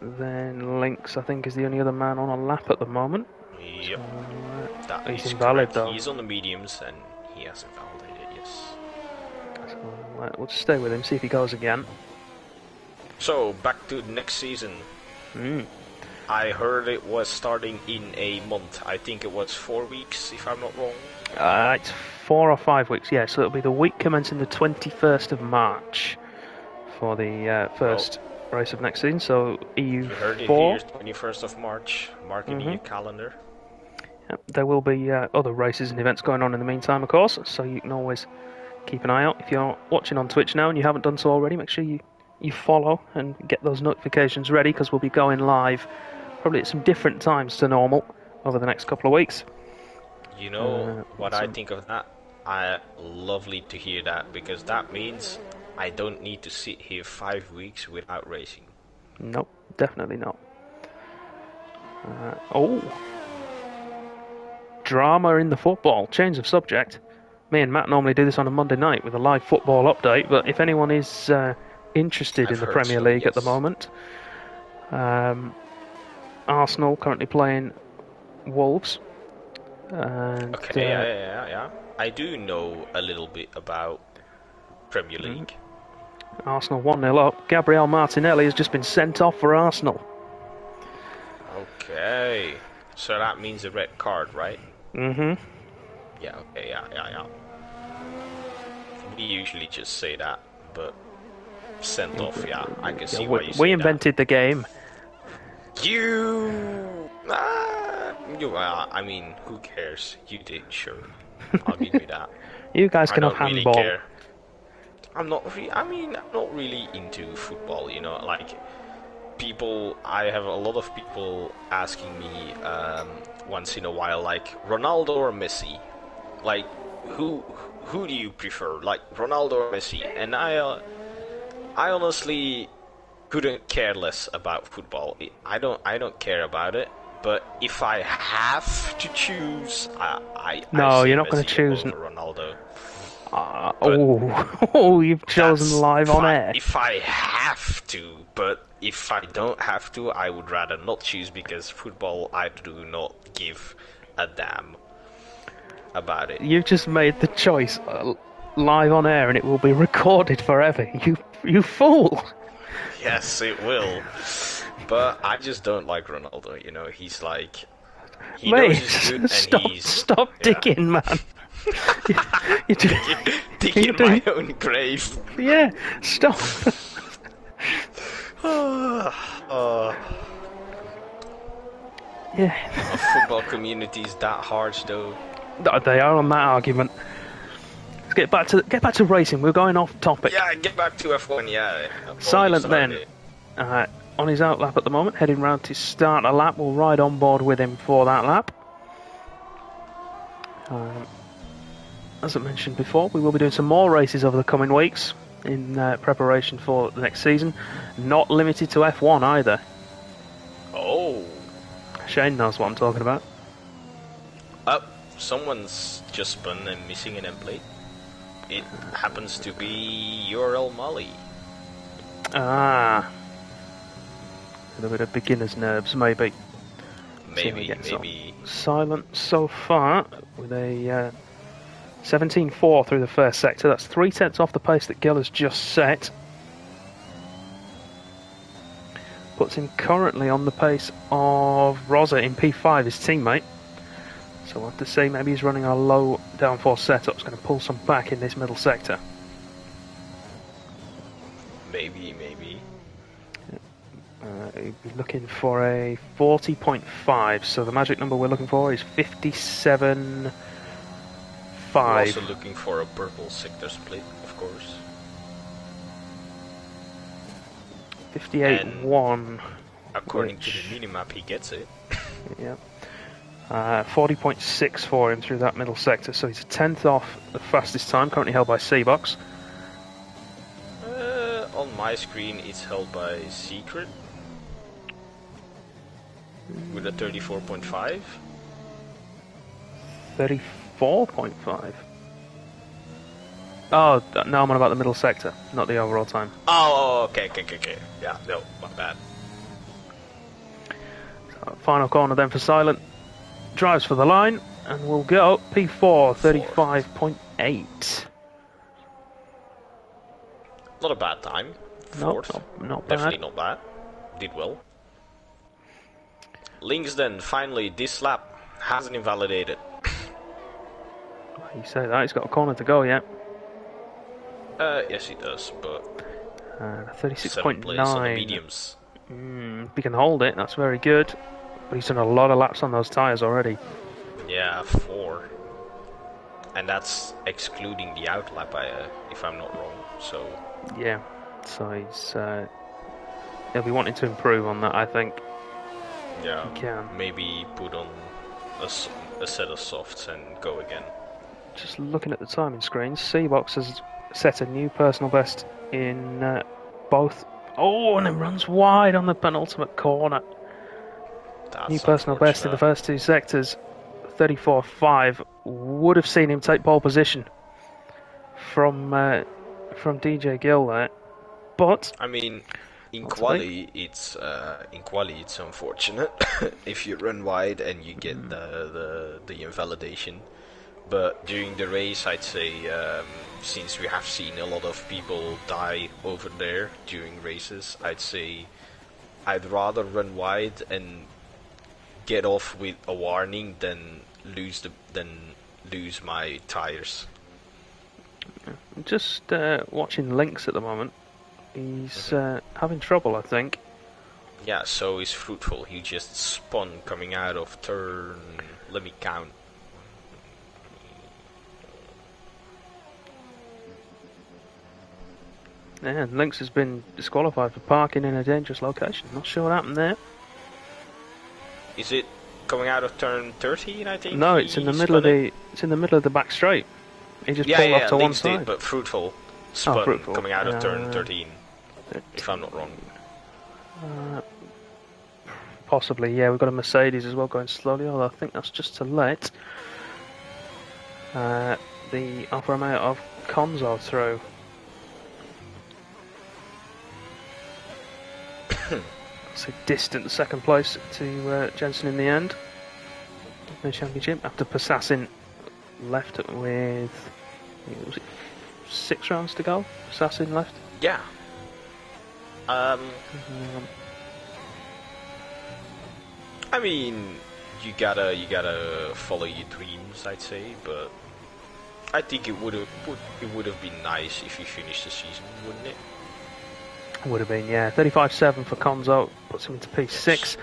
Then Lynx, I think, is the only other man on a lap at the moment. Yep, So, that he's is invalid correct. though. He's on the mediums and he has invalidated, yes. So we'll just stay with him, see if he goes again. So, back to next season. I heard it was starting in a month. I think it was 4 weeks, if I'm not wrong. It's 4 or 5 weeks, yeah, so it'll be the week commencing the 21st of March for the first race of next season, so EU4. You heard it here, 21st of March. Mark it in your calendar. Yep, there will be other races and events going on in the meantime, of course, so you can always keep an eye out. If you're watching on Twitch now and you haven't done so already, make sure you follow and get those notifications ready, because we'll be going live probably at some different times to normal over the next couple of weeks. You know what I think of that? Lovely to hear that, because that means I don't need to sit here 5 weeks without racing. Nope, definitely not. Drama in the football. Change of subject. Me and Matt normally do this on a Monday night with a live football update, but if anyone is interested in the Premier League at the moment, Arsenal currently playing Wolves. And, okay, yeah. I do know a little bit about Premier League. Arsenal 1-0 up. Gabriel Martinelli has just been sent off for Arsenal. Okay, so that means a red card, right? Mm-hmm. Yeah, okay, yeah. We usually just say that, but sent off, yeah, I can see why you say we invented the game. I mean, who cares? You did, sure. I'll give you that. You guys can have handball. Really care. I'm not really into football, you know, like I have a lot of people asking me once in a while, like, Ronaldo or Messi? Like, who do you prefer, like, Ronaldo or Messi? And I honestly couldn't care less about football. I don't care about it. But if I have to choose, you're not going to choose Ronaldo. You've chosen live on air. If I have to, but if I don't have to, I would rather not choose, because football, I do not give a damn about it. You've just made the choice live on air, and it will be recorded forever. You fool! Yes, it will. But I just don't like Ronaldo. You know, he's like, he knows he's good, and stop digging, man. You're digging my own grave. Yeah, stop. Yeah. The football community is that harsh, though. They are on that argument. Let's get back to racing. We're going off topic. Yeah, get back to F1. Yeah. Silent then. On his out lap at the moment, heading round to start a lap. We'll ride on board with him for that lap. As I mentioned before, we will be doing some more races over the coming weeks in preparation for the next season. Not limited to F1 either. Oh. Shane knows what I'm talking about. Someone's just spun and missing an end plate. It happens to be URL Molly. A little bit of beginner's nerves, maybe. Maybe. Silent so far with a 17.4 through the first sector. That's 3/10 off the pace that Gill has just set. Puts him currently on the pace of Rosa in P5, his teammate. So we'll have to see, maybe he's running a low downforce setup. It's going to pull some back in this middle sector. Maybe. He'd be looking for a 40.5, so the magic number we're looking for is 57.5. We're also looking for a purple sector split, of course. 58.1. According to the minimap, he gets it. Yeah. 40.6 for him through that middle sector, so he's a 10th off the fastest time, currently held by C-Box. On my screen, it's held by Secret with a 34.5. 34.5. Oh, no, I'm on about the middle sector, not the overall time. Oh, okay. Yeah, no, my bad. Final corner then for Silent. Drives for the line and will go P4 35.8. Not a bad time. Nope, Fourth. not bad. Definitely not bad. Did well. Links then, finally, this lap hasn't invalidated. You say that, he's got a corner to go yet. Yes he does, but 36.9. place on the mediums. If he can hold it, that's very good. But he's done a lot of laps on those tyres already. Yeah, 4. And that's excluding the outlap, if I'm not wrong. So yeah, so he'll be wanting to improve on that, I think. Yeah, he can. Maybe put on a set of softs and go again. Just looking at the timing screens, Seabox has set a new personal best in both. Oh, and it runs wide on the penultimate corner. That's new personal best in the first two sectors. 34.5 would have seen him take pole position from DJ Gill there, but I mean, in quali it's unfortunate if you run wide and you get the invalidation. But during the race, I'd say since we have seen a lot of people die over there during races, I'd say I'd rather run wide and get off with a warning than lose my tires. Just watching Lynx at the moment. He's having trouble, I think. Yeah, so he's Fruitful. He just spun coming out of turn. Let me count. Yeah, and Lynx has been disqualified for parking in a dangerous location. Not sure what happened there. Is it coming out of turn 13? I think. No, it's in the middle of the back straight. He just pulled off to one side. Did, but Fruitful spun Fruitful. coming out of turn 13. If I'm not wrong. Possibly, yeah. We've got a Mercedes as well going slowly, although I think that's just to let the Alfa Romeo of Conzo through. It's a distant second place to Jensen in the end. The championship after Passassin left with, was it 6 rounds to go? Passassin left. Yeah. I mean, you gotta follow your dreams, I'd say, but I think it would have been nice if you finished the season, wouldn't it? Would have been, yeah. 35.7 for Conzo puts him into P6.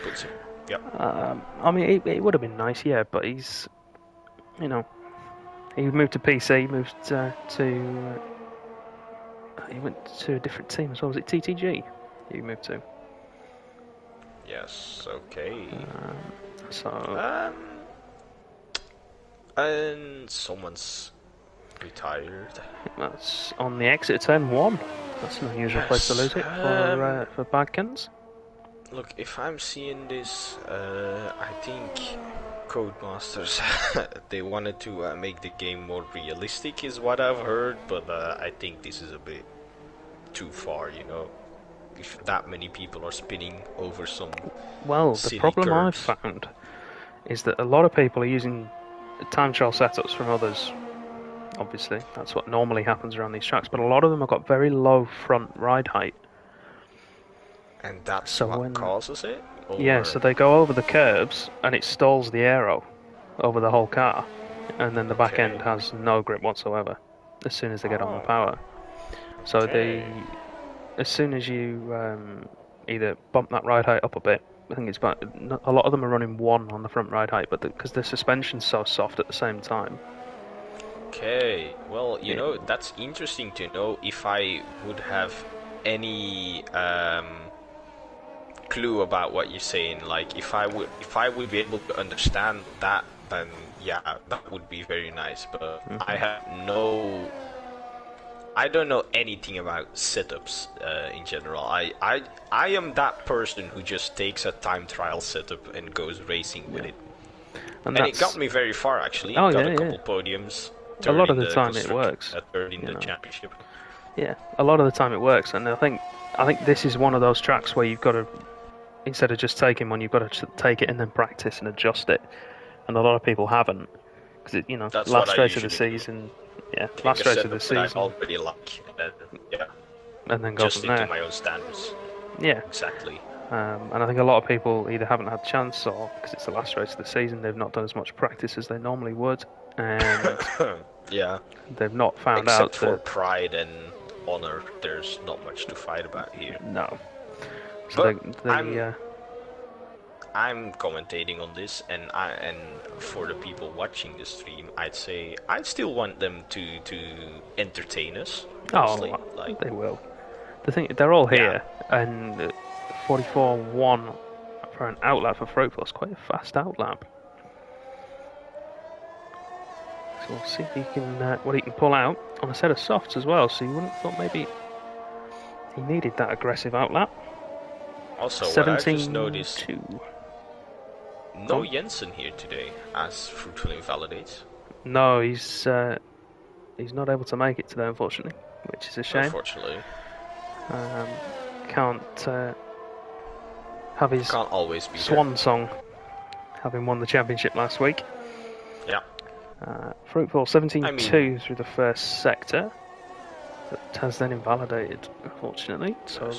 Yep. I mean, it would have been nice, yeah, but he's, he moved to PC, he went to a different team as well. Was it TTG he moved to? Yes, okay. And someone's retired. That's on the exit turn 1. That's an unusual place to lose it for Badkins. Look, if I'm seeing this, I think Codemasters they wanted to make the game more realistic, is what I've heard. But I think this is a bit too far, if that many people are spinning over some. Well, the problem I've found is that a lot of people are using time trial setups from others. Obviously, that's what normally happens around these tracks, but a lot of them have got very low front ride height. And that's what causes it? Or? Yeah, so they go over the curbs and it stalls the aero over the whole car, and then the back end has no grip whatsoever as soon as they get on the power. So as soon as you either bump that ride height up a bit, I think it's about, a lot of them are running 1 on the front ride height, but because the suspension's so soft at the same time. Okay, well, that's interesting to know. If I would have any clue about what you're saying, like if I would be able to understand that, then yeah, that would be very nice. But I don't know anything about setups in general. I am that person who just takes a time trial setup and goes racing with it, and it got me very far actually. Got a couple podiums. A lot of the time it works. Third in the championship. Yeah, a lot of the time it works, and I think this is one of those tracks where you've got to instead of just taking one, you've got to take it and then practice and adjust it. And a lot of people haven't, because That's what last I race of the usually do. season, yeah, Take last a race of the setup that I season, already like, and yeah, and then go just from into there. my own standards. Yeah. Exactly. And I think a lot of people either haven't had a chance, or because it's the last race of the season, they've not done as much practice as they normally would, and Yeah. they've not found Except out for that pride and honor, there's not much to fight about here. no. So But they I'm commentating on this, and for the people watching the stream, I'd say I still want them to entertain us. Honestly, they will. The thing, they're all here, Yeah. and 44.1 for an outlap for Fruitful is quite a fast outlap. So we'll see if he can what he can pull out on a set of softs as well. So you wouldn't have thought maybe he needed that aggressive outlap. Also, what I 17 just noticed, 2. no Jensen here today, as Fruitful invalidates. No, he's not able to make it today, unfortunately, which is a shame. Unfortunately, Can't have his can't always be swan song, having won the championship last week. Yeah. Fruitful 17-2 through the first sector. That has then invalidated, unfortunately. So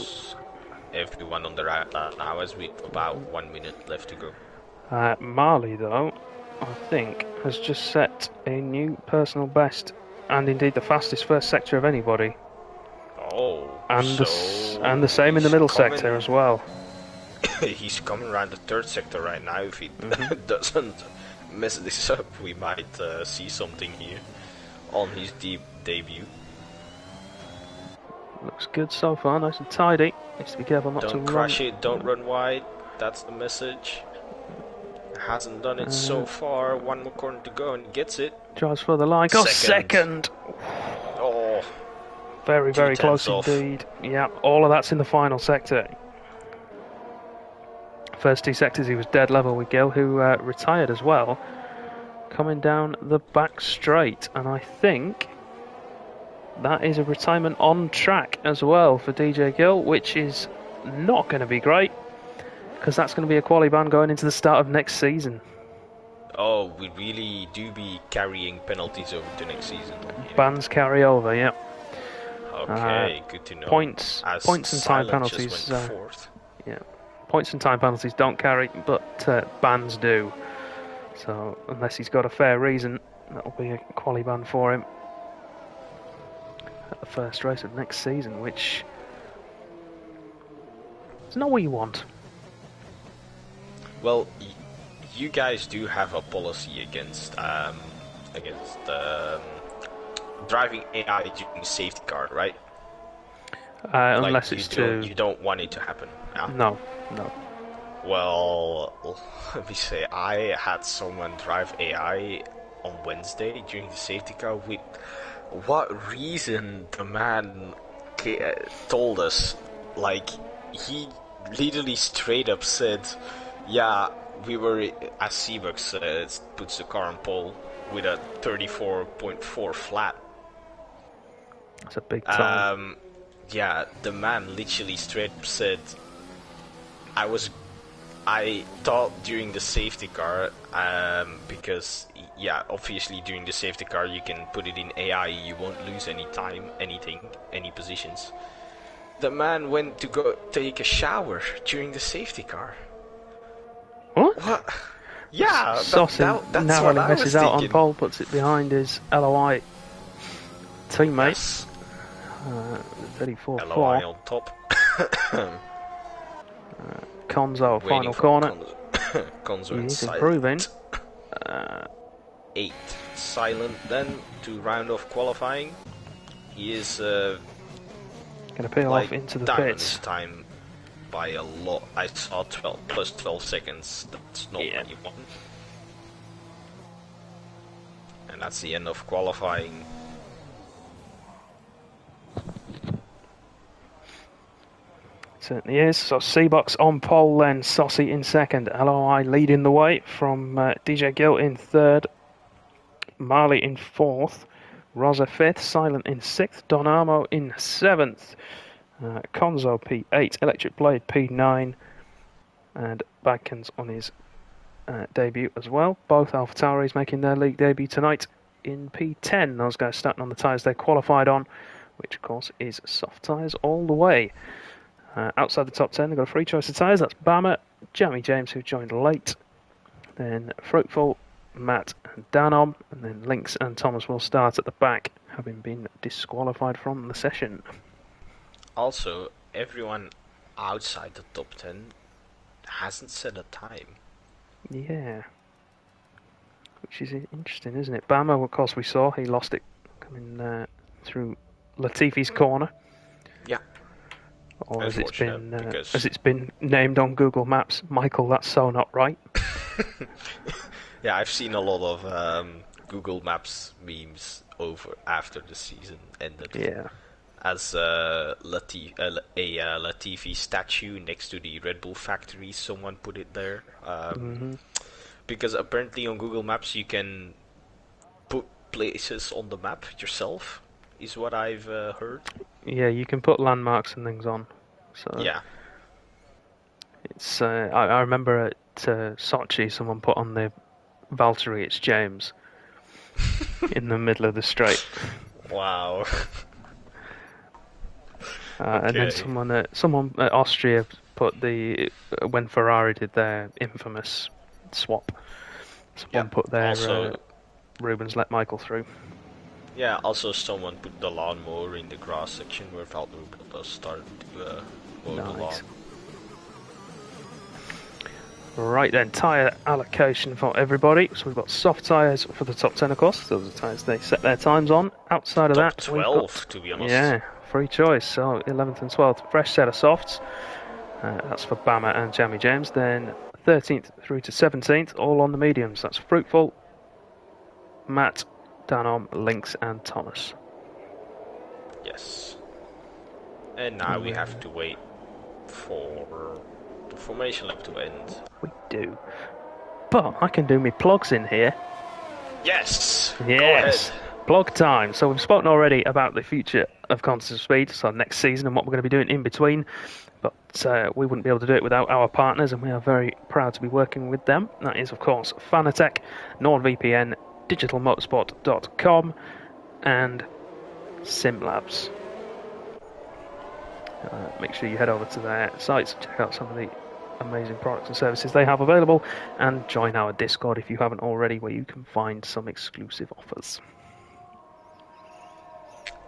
everyone on the right now, as we about 1 minute left to go. Marley, though, I think, has just set a new personal best, and indeed the fastest first sector of anybody. Oh, and the same in the middle sector as well. He's coming around the third sector right now. If he doesn't mess this up, we might see something here on his debut. Looks good so far, nice and tidy. Needs to be careful not to Don't crash it, don't run wide. That's the message. Hasn't done it so far. One more corner to go and he gets it. Drives for the line. Goes second. Oh. Very, very close indeed. Yeah, all of that's in the final sector. First two sectors he was dead level with Gil, who retired as well. Coming down the back straight. And I think that is a retirement on track as well for DJ Gill, which is not going to be great, because that's going to be a quali ban going into the start of next season. Oh, we really do be carrying penalties over to next season. Bans carry over, yeah. Okay, good to know. Points and time penalties. Yeah, points and time penalties don't carry, but bans do. So unless he's got a fair reason, that'll be a quali ban for him at the first race of next season, which is not what you want. Well, you guys do have a policy against driving AI during safety car, right? Unless it's you don't want it to happen. Yeah? No. Well, let me say, I had someone drive AI on Wednesday during the safety car. With what reason the man told us? Like, he literally straight up said, yeah, we were, as Seabucks puts the car on pole, with a 34.4 flat. That's a big time. Yeah, the man literally straight up said, I thought during the safety car, because, yeah, obviously during the safety car you can put it in AI, you won't lose any time, any positions. The man went to go take a shower during the safety car. What? Yeah, Saucy that's narrowly what I misses was out thinking. on pole, puts it behind his LOI teammate. Yes. 34-4. LOI on top. Konzo, final corner. Konzo He's silent. improving. 8 silent then to round off qualifying. He is going to peel off into the pits. This time by a lot. I saw 12 seconds. That's not what you want. And that's the end of qualifying. Certainly is. So Seabucks on pole then, Saucy in second, LOI leading the way from DJ Gill in third, Marley in fourth, Rosa fifth, Silent in sixth, Donamo in seventh, Konzo P8, Electric Blade P9, and Badkins on his debut as well. Both AlphaTauris making their league debut tonight in P10. Those guys starting on the tyres they qualified on, which of course is soft tyres all the way. Outside the top 10, they've got a free choice of tyres. That's Bama, Jamie James, who joined late, then Fruitful, Matt and Danom, and then Lynx and Thomas will start at the back, having been disqualified from the session. Also, everyone outside the top 10 hasn't set a time. Yeah. Which is interesting, isn't it? Bama, of course, we saw. He lost it coming through Latifi's corner. Yeah. Or as it's been named on Google Maps, Michael, that's so not right. Yeah, I've seen a lot of Google Maps memes after the season ended. Yeah. As a Latifi statue next to the Red Bull factory, someone put it there. Because apparently on Google Maps you can put places on the map yourself, is what I've heard. Yeah, you can put landmarks and things on. So yeah. It's I remember at Sochi, someone put on the Valtteri, it's James, in the middle of the straight. Wow. Okay. And then someone at Austria put when Ferrari did their infamous swap. Someone put their Rubens let Michael through. Yeah, also someone put the lawnmower in the grass section where Valtteri does start to mow the lawn. Right then, tyre allocation for everybody. So we've got soft tyres for the top 10, of course. Those are the tyres they set their times on. Outside of top that, 12, to be honest. Yeah, free choice. So 11th and 12th, fresh set of softs. That's for Bama and Jamie James. Then 13th through to 17th, all on the mediums. That's Fruitful, Matt, Danom, Lynx and Thomas. Yes. And now we have to wait for the formation lap to end. We do. But I can do me plugs in here. Yes! Yes! Go ahead. Plug time. So we've spoken already about the future of Contest of Speed, so next season and what we're going to be doing in between. But we wouldn't be able to do it without our partners, and we are very proud to be working with them. That is, of course, Fanatec, NordVPN, digitalmotorsport.com and SimLabs. Make sure you head over to their sites, check out some of the amazing products and services they have available, and join our Discord if you haven't already, where you can find some exclusive offers.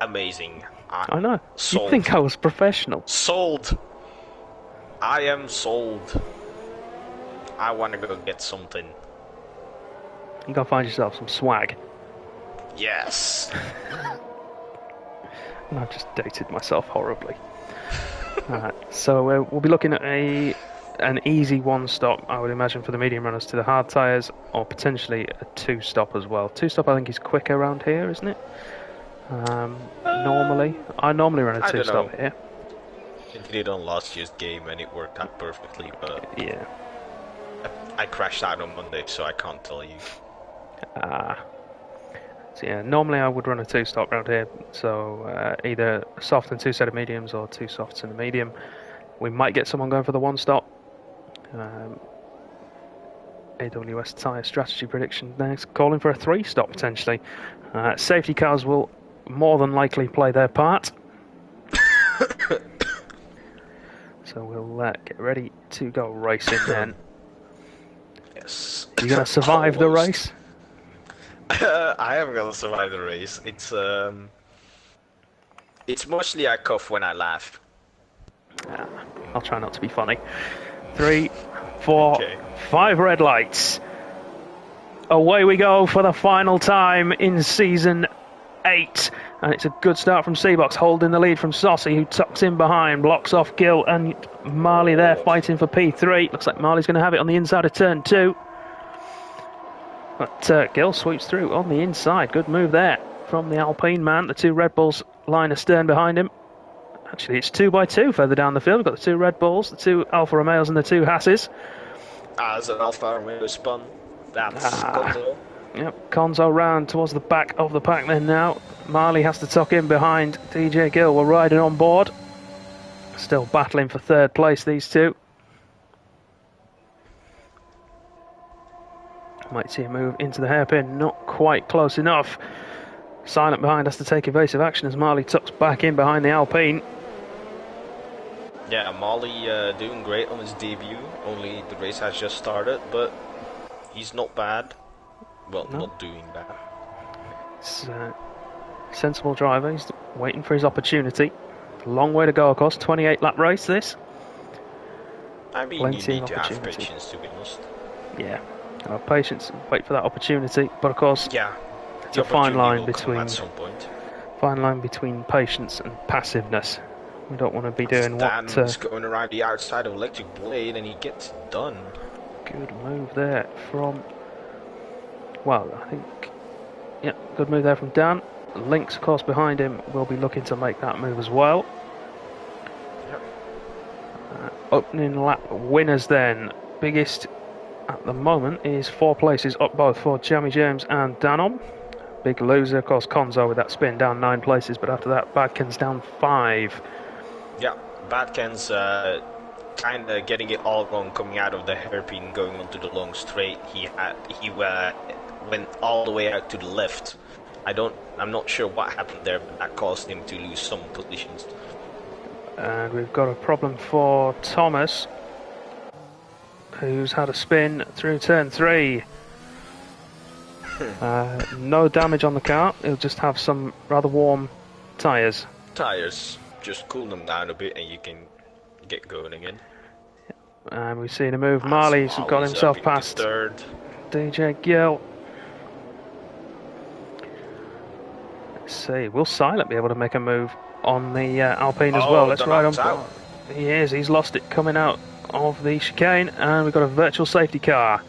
Amazing. I know. Sold. You'd think I was professional. Sold. I am sold. I want to go get something. You gotta find yourself some swag. Yes. And I've just dated myself horribly. So we'll be looking at an easy one-stop, I would imagine, for the medium runners to the hard tyres, or potentially a two-stop as well. Two-stop, I think, is quick around here, isn't it? Normally. I normally run a two-stop here. It did on last year's game and it worked out perfectly, but yeah, I crashed out on Monday, so I can't tell you. So yeah, normally I would run a two-stop round here, so either a soft and two set of mediums, or two softs and a medium. We might get someone going for the one-stop. AWS tyre strategy prediction next, calling for a three-stop potentially. Safety cars will more than likely play their part. So we'll get ready to go racing then. Yes. You gonna survive the race? I am gonna survive the race. It's mostly I cough when I laugh. I'll try not to be funny. 3, 4, 5 red lights. Away we go for the final time in Season 8. And it's a good start from Seabox, holding the lead from Saucy, who tucks in behind, blocks off Gill and Marley there fighting for P3. Looks like Marley's going to have it on the inside of Turn 2. But Gill sweeps through on the inside. Good move there from the Alpine man. The two Red Bulls line astern behind him. Actually, it's 2 by 2 further down the field. We've got the two Red Bulls, the two Alfa Romeos and the two Hasses. As an Alfa Romeo spun, that's Conzo. Yep, Conzo round towards the back of the pack then now. Marley has to tuck in behind DJ Gill. We're riding on board. Still battling for third place, these two. Might see a move into the hairpin, not quite close enough. Silent behind has to take evasive action as Marley tucks back in behind the Alpine. Yeah, Marley doing great on his debut, only the race has just started, but he's not bad. Well, No. not doing bad. It's a sensible driver, he's waiting for his opportunity. Long way to go, of course, 28 lap race this. I mean, Plenty you need of to have opportunity. patience, to be honest. Yeah, have patience, wait for that opportunity, but of course, Yeah, it's the a fine opportunity line will come between at some point. patience and passiveness. We don't want to be doing Dan what... is going around the outside of Electric Blade and he gets it done. Good move there from... Well, I think... Yeah, good move there from Dan. Lynx, of course, behind him will be looking to make that move as well. Yep. Opening lap winners then. Biggest at the moment is 4 places up both for Jamie James and Danon. Big loser, of course, Konzo with that spin down 9 places, but after that, Badkins down 5. Yeah, Badkins kind of getting it all wrong coming out of the hairpin going onto the long straight. He went all the way out to the left. I'm not sure what happened there, but that caused him to lose some positions. And we've got a problem for Thomas, who's had a spin through turn 3. No damage on the car, he'll just have some rather warm tyres. Tires, just cool them down a bit and you can get going again. And we've seen a move. Marley's got himself past third. DJ Gill. Let's see, will Silent be able to make a move on the Alpine as well? Let's ride on board. He is, he's lost it coming out of the chicane, and we've got a virtual safety car.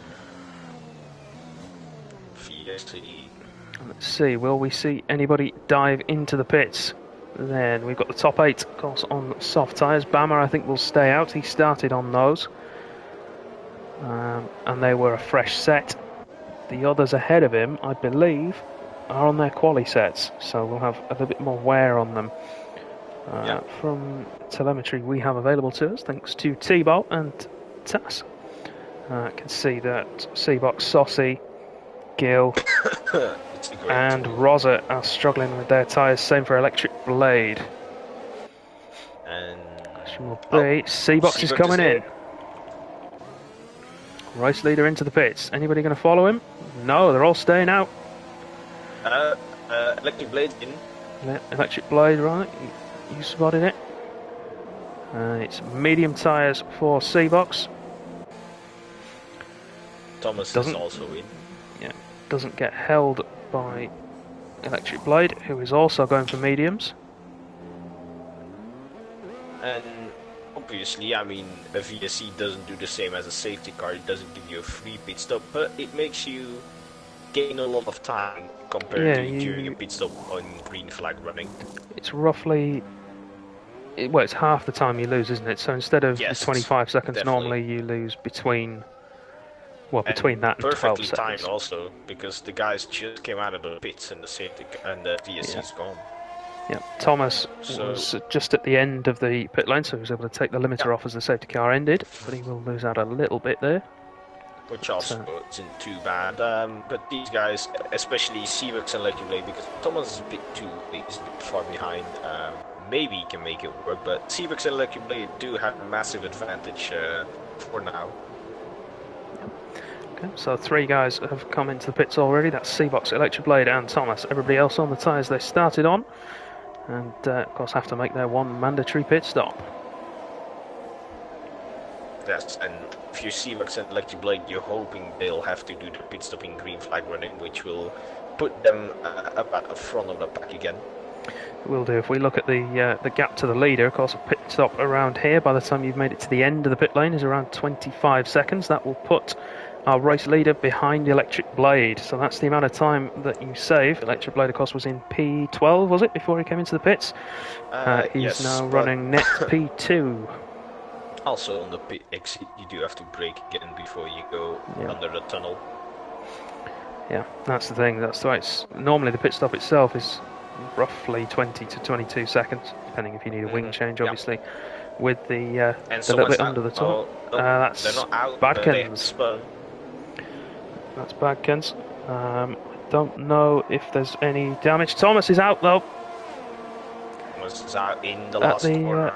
Let's see, will we see anybody dive into the pits? Then we've got the top 8, of course, on soft tyres. Bama, I think, will stay out. He started on those. And they were a fresh set. The others ahead of him, I believe, are on their quali sets. So we'll have a little bit more wear on them. From telemetry we have available to us, thanks to T-Bolt and TAS. I can see that Seabox, Saucy, Gill and Rosa are struggling with their tyres. Same for Electric Blade. And Question will be, Seabox is coming in. Race leader into the pits. Anybody going to follow him? No, they're all staying out. Electric Blade in. Electric Blade, right? You spotted it. It's medium tyres for Seabox. Thomas is also in. Yeah, doesn't get held by Electric Blade, who is also going for mediums. And obviously, I mean, a VSC doesn't do the same as a safety car. It doesn't give you a free pit stop, but it makes you gain a lot of time compared to during a pit stop on green flag running. It's roughly... Well, it's half the time you lose, isn't it? So instead of the 25 seconds normally, you lose between... Well, between that and 12 seconds. Perfectly timed also, because the guys just came out of the pits and the safety and the VSC's gone. Yeah, Thomas was just at the end of the pit lane, so he was able to take the limiter off as the safety car ended, but he will lose out a little bit there. Which also isn't too bad. But these guys, especially Seabox and Electric Blade, because Thomas is a bit far behind. Maybe he can make it work, but Seabox and Electric Blade do have a massive advantage for now. Okay, so 3 guys have come into the pits already. That's Seabox, Electric Blade and Thomas. Everybody else on the tyres they started on. And, of course, have to make their one mandatory pit stop. Yes, and if you Seabox and Electric Blade, you're hoping they'll have to do the pit stop in green flag running, which will put them up at the front of the pack again. Will do. If we look at the gap to the leader, of course, a pit stop around here, by the time you've made it to the end of the pit lane, is around 25 seconds. That will put our race leader behind the Electric Blade. So that's the amount of time that you save. Electric Blade, of course, was in P12, was it, before he came into the pits? He's now running net P2. Also on the pit exit, you do have to brake again before you go under the tunnel. Yeah, that's the thing. That's the way it's... Normally the pit stop itself is roughly 20 to 22 seconds, depending if you need a wing change, obviously. With the little bit under the tunnel. That's they're not out, Badkins. That's Badkins. I don't know if there's any damage. Thomas is out though. Was out in the At last the corner.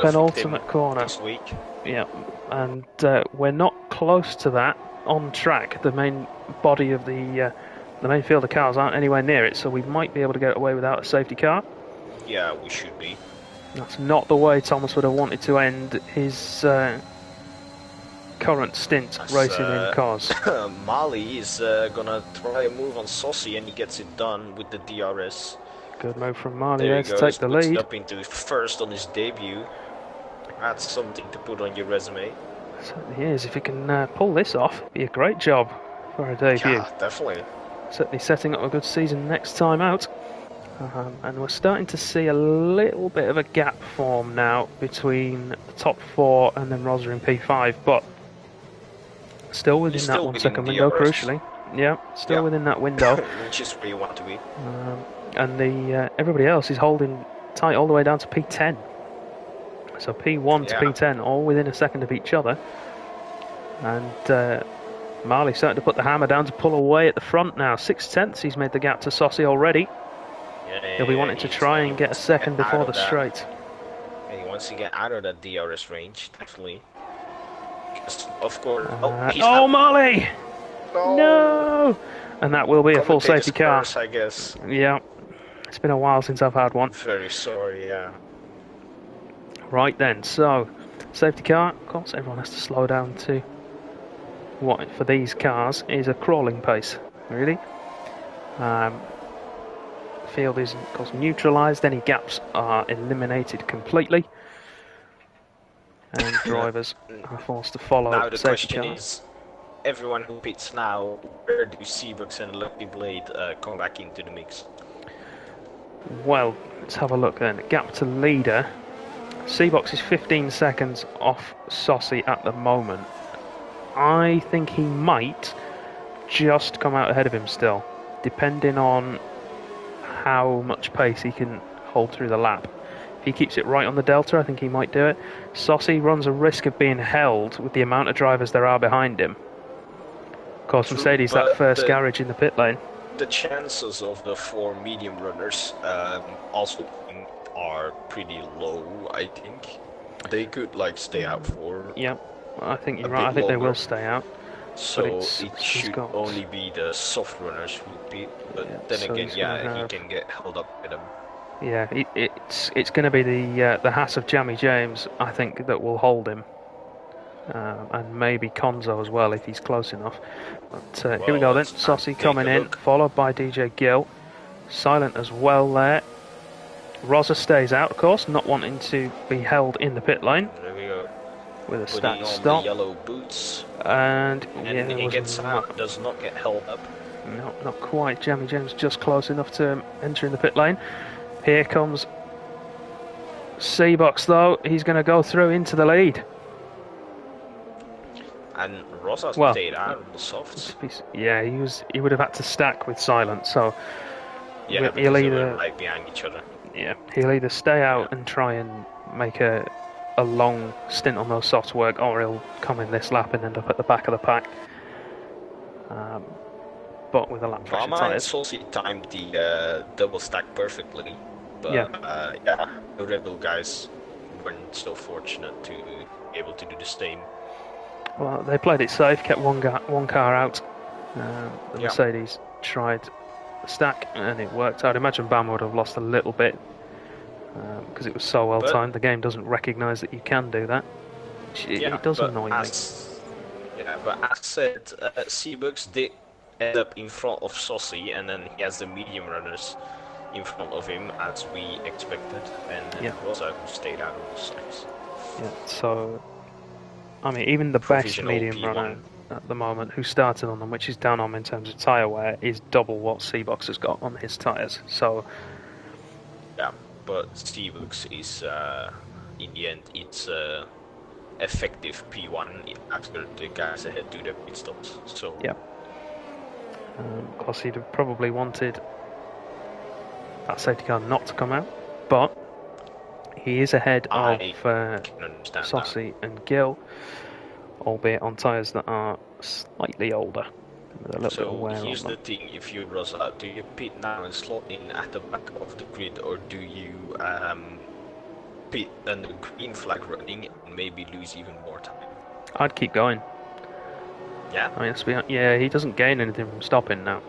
penultimate corner. This week. Yeah, and we're not close to that on track. The main body of the main field of cars aren't anywhere near it, so we might be able to get away without a safety car. Yeah, we should be. That's not the way Thomas would have wanted to end his current stint racing in cars. Mali is gonna try a move on Saucy, and he gets it done with the DRS. Good move from Marley There there he to goes, take the puts lead. it up into first on his debut. That's something to put on your resume. Certainly is. If he can pull this off, it'd be a great job for a debut. Yeah, definitely. Certainly setting up a good season next time out. And we're starting to see a little bit of a gap form now between the top four and then Rosa in P5, but still within that 1 second window, crucially. Yeah, still within that window. Which is where you want to be. And the everybody else is holding tight all the way down to P10. So P1 to P10, all within a second of each other. And Marley's starting to put the hammer down to pull away at the front now. 6/10 he's made the gap to Saucy already. He'll be wanting to try and get a second before the straight. And he wants to get out of that DRS range, definitely. Of course. Marley! No! And that will be a full safety car. I guess. Yeah. It's been a while since I've had one. Very sorry, yeah. Right then, so safety car, of course everyone has to slow down to what for these cars is a crawling pace, really. Field is of course neutralised, any gaps are eliminated completely. And drivers are forced to follow. Now the safety question car. is, everyone who pits now, where do Seabucks and Lucky Blade come back into the mix? Well, let's have a look then. Gap to leader. Seabox is 15 seconds off Saucy at the moment. I think he might just come out ahead of him still, depending on how much pace he can hold through the lap. If he keeps it right on the delta, I think he might do it. Saucy runs a risk of being held with the amount of drivers there are behind him. Of course, Mercedes, that first garage in the pit lane. The chances of the four medium runners also are pretty low, I think. They could stay out for I think you're right. I think they will stay out. So it should only be the soft runners who beat. But then again, he can get held up with them. Yeah, it's going to be the Haas of Jamie James, I think, that will hold him. And maybe Konzo as well if he's close enough. But here we go then. Saucy coming in, followed by DJ Gill. Silent as well there. Rosa stays out, of course, not wanting to be held in the pit lane. There we go. With a Putting stop. on the yellow boots. And he gets out, does not get held up. No, not quite. Jamie James just close enough to enter in the pit lane. Here comes Seabox though. He's going to go through into the lead. And Rosa stayed out on the softs. Yeah, he would have had to stack with Silent, so yeah, he'll they either were right behind each other. Yeah, he'll either stay out and try and make a long stint on those softs work, or he'll come in this lap and end up at the back of the pack. But with a lap pressure tyres. Saucy timed the double stack perfectly, but the Red Bull guys weren't so fortunate to be able to do the same. Well, they played it safe, kept one car out. The Mercedes tried the stack and it worked. I'd imagine Bam would have lost a little bit because it was so well timed. The game doesn't recognise that you can do that. It does annoy me. Yeah, but as said, Seabucks did end up in front of Saucy, and then he has the medium runners in front of him as we expected, and Rosa who stayed out of the sides. Yeah, so I mean, even the best medium P1 runner at the moment who started on them, which is down on in terms of tyre wear, is double what Seabox has got on his tyres. So yeah, but Seabox is in the end it's effective P1 after the guys ahead do their pit stops. So yeah, of course he'd have probably wanted that safety car not to come out, but he is ahead of Saucy and Gill, albeit on tyres that are slightly older. with a little bit of So wear on here's the them. thing: if you Rosa, do you pit now and slot in at the back of the grid, or do you pit and the green flag running and maybe lose even more time? I'd keep going. Yeah. I mean, yeah, he doesn't gain anything from stopping now.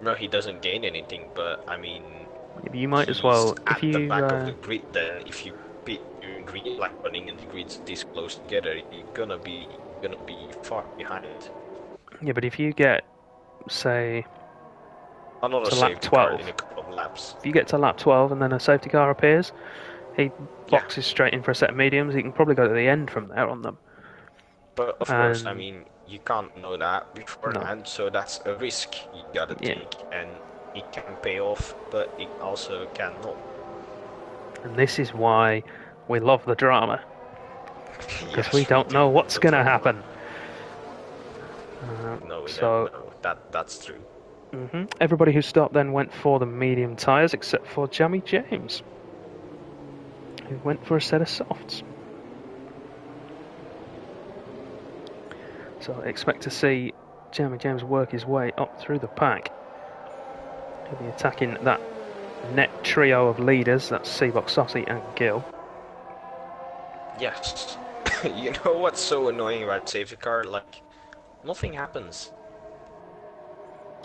No, he doesn't gain anything, but I mean, You might as he's well, at if you... the back of the grid. Then, if you pit your green flag running and the grid's this close together, you're gonna be far behind. Yeah, but if you get, say, Another to lap safety car 12, in a couple of laps. if you get to lap 12 and then a safety car appears, he boxes straight in for a set of mediums, he can probably go to the end from there on them. But of course, I mean, you can't know that beforehand, so that's a risk you gotta take, and it can pay off, but it also cannot. And this is why we love the drama, because Yes, we don't know what's going to happen. No, we so don't know. That's true. Everybody who stopped then went for the medium tyres, except for Jamie James, who went for a set of softs. So I expect to see Jamie James work his way up through the pack. He'll be attacking that net trio of leaders, that's Seabox, Saucy and Gill. Yes. You know what's so annoying about safety car? Like, nothing happens.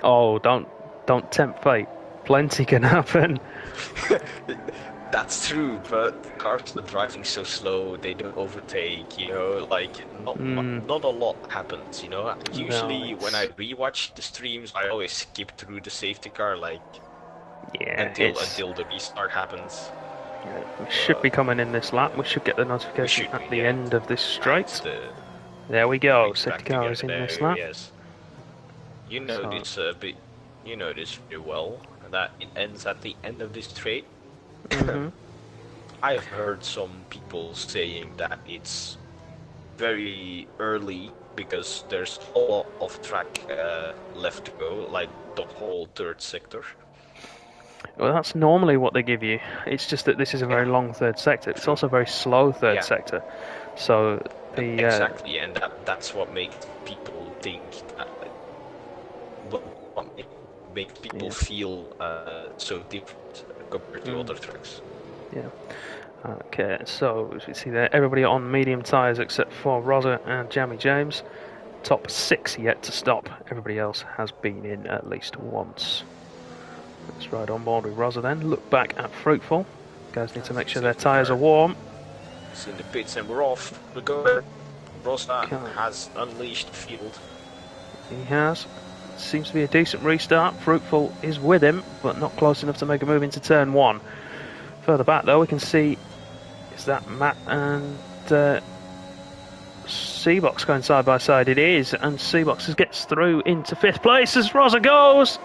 Oh, don't tempt fate. Plenty can happen. That's true, but cars are driving so slow, they don't overtake, you know, like, not a lot happens, you know. Usually when I rewatch the streams, I always skip through the safety car, like, until the restart happens. Yeah, we should be coming in this lap. We should get the notification at the end of this straight. There we go, safety car is in this lap. Yes. You know this you know this very well, that it ends at the end of this straight. I've heard some people saying that it's very early because there's a lot of track left to go, like the whole third sector. Well, that's normally what they give you. It's just that this is a very long third sector. It's also a very slow third sector. So the exactly, and that's what makes people think that, what makes people feel so different compared to other tracks. Yeah. Okay, so as we see there, everybody on medium tyres except for Rosa and Jamie James. Top 6 yet to stop. Everybody else has been in at least once. Let's ride on board with Rosa then. Look back at Fruitful. Guys need to make sure their tyres are warm. It's in the pits and we're off. We're going. Rosa has unleashed the field. He has. Seems to be a decent restart. Fruitful is with him, but not close enough to make a move into turn 1. Further back though, we can see, is that Matt and Seabox going side by side? It is, and Seabox gets through into 5th place as Rosa goes.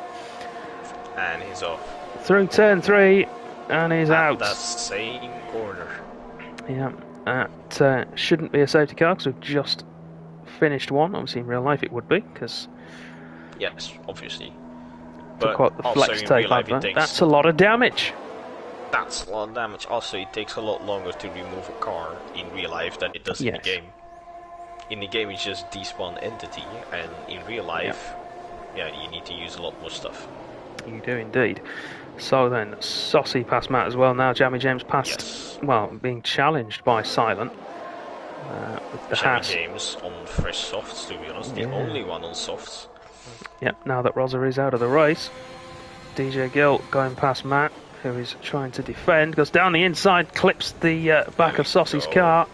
And he's off. Through turn 3, and he's out. That same corner. Yeah, that shouldn't be a safety car because we've just finished one. Obviously in real life it would be, because... Yes, obviously. But quite the flex tape advert. That's a lot of damage. That's a lot of damage. Also, it takes a lot longer to remove a car in real life than it does in the game. In the game, it's just despawn entity, and in real life, you need to use a lot more stuff. You do indeed. So then, Saucy past Matt as well. Now Jamie James passed, well, being challenged by Silent. With the Jamie James on fresh softs, to be honest. The only one on softs. Yep, now that Rosa is out of the race. DJ Gill going past Matt, who is trying to defend, goes down the inside, clips the back of Saucy's car.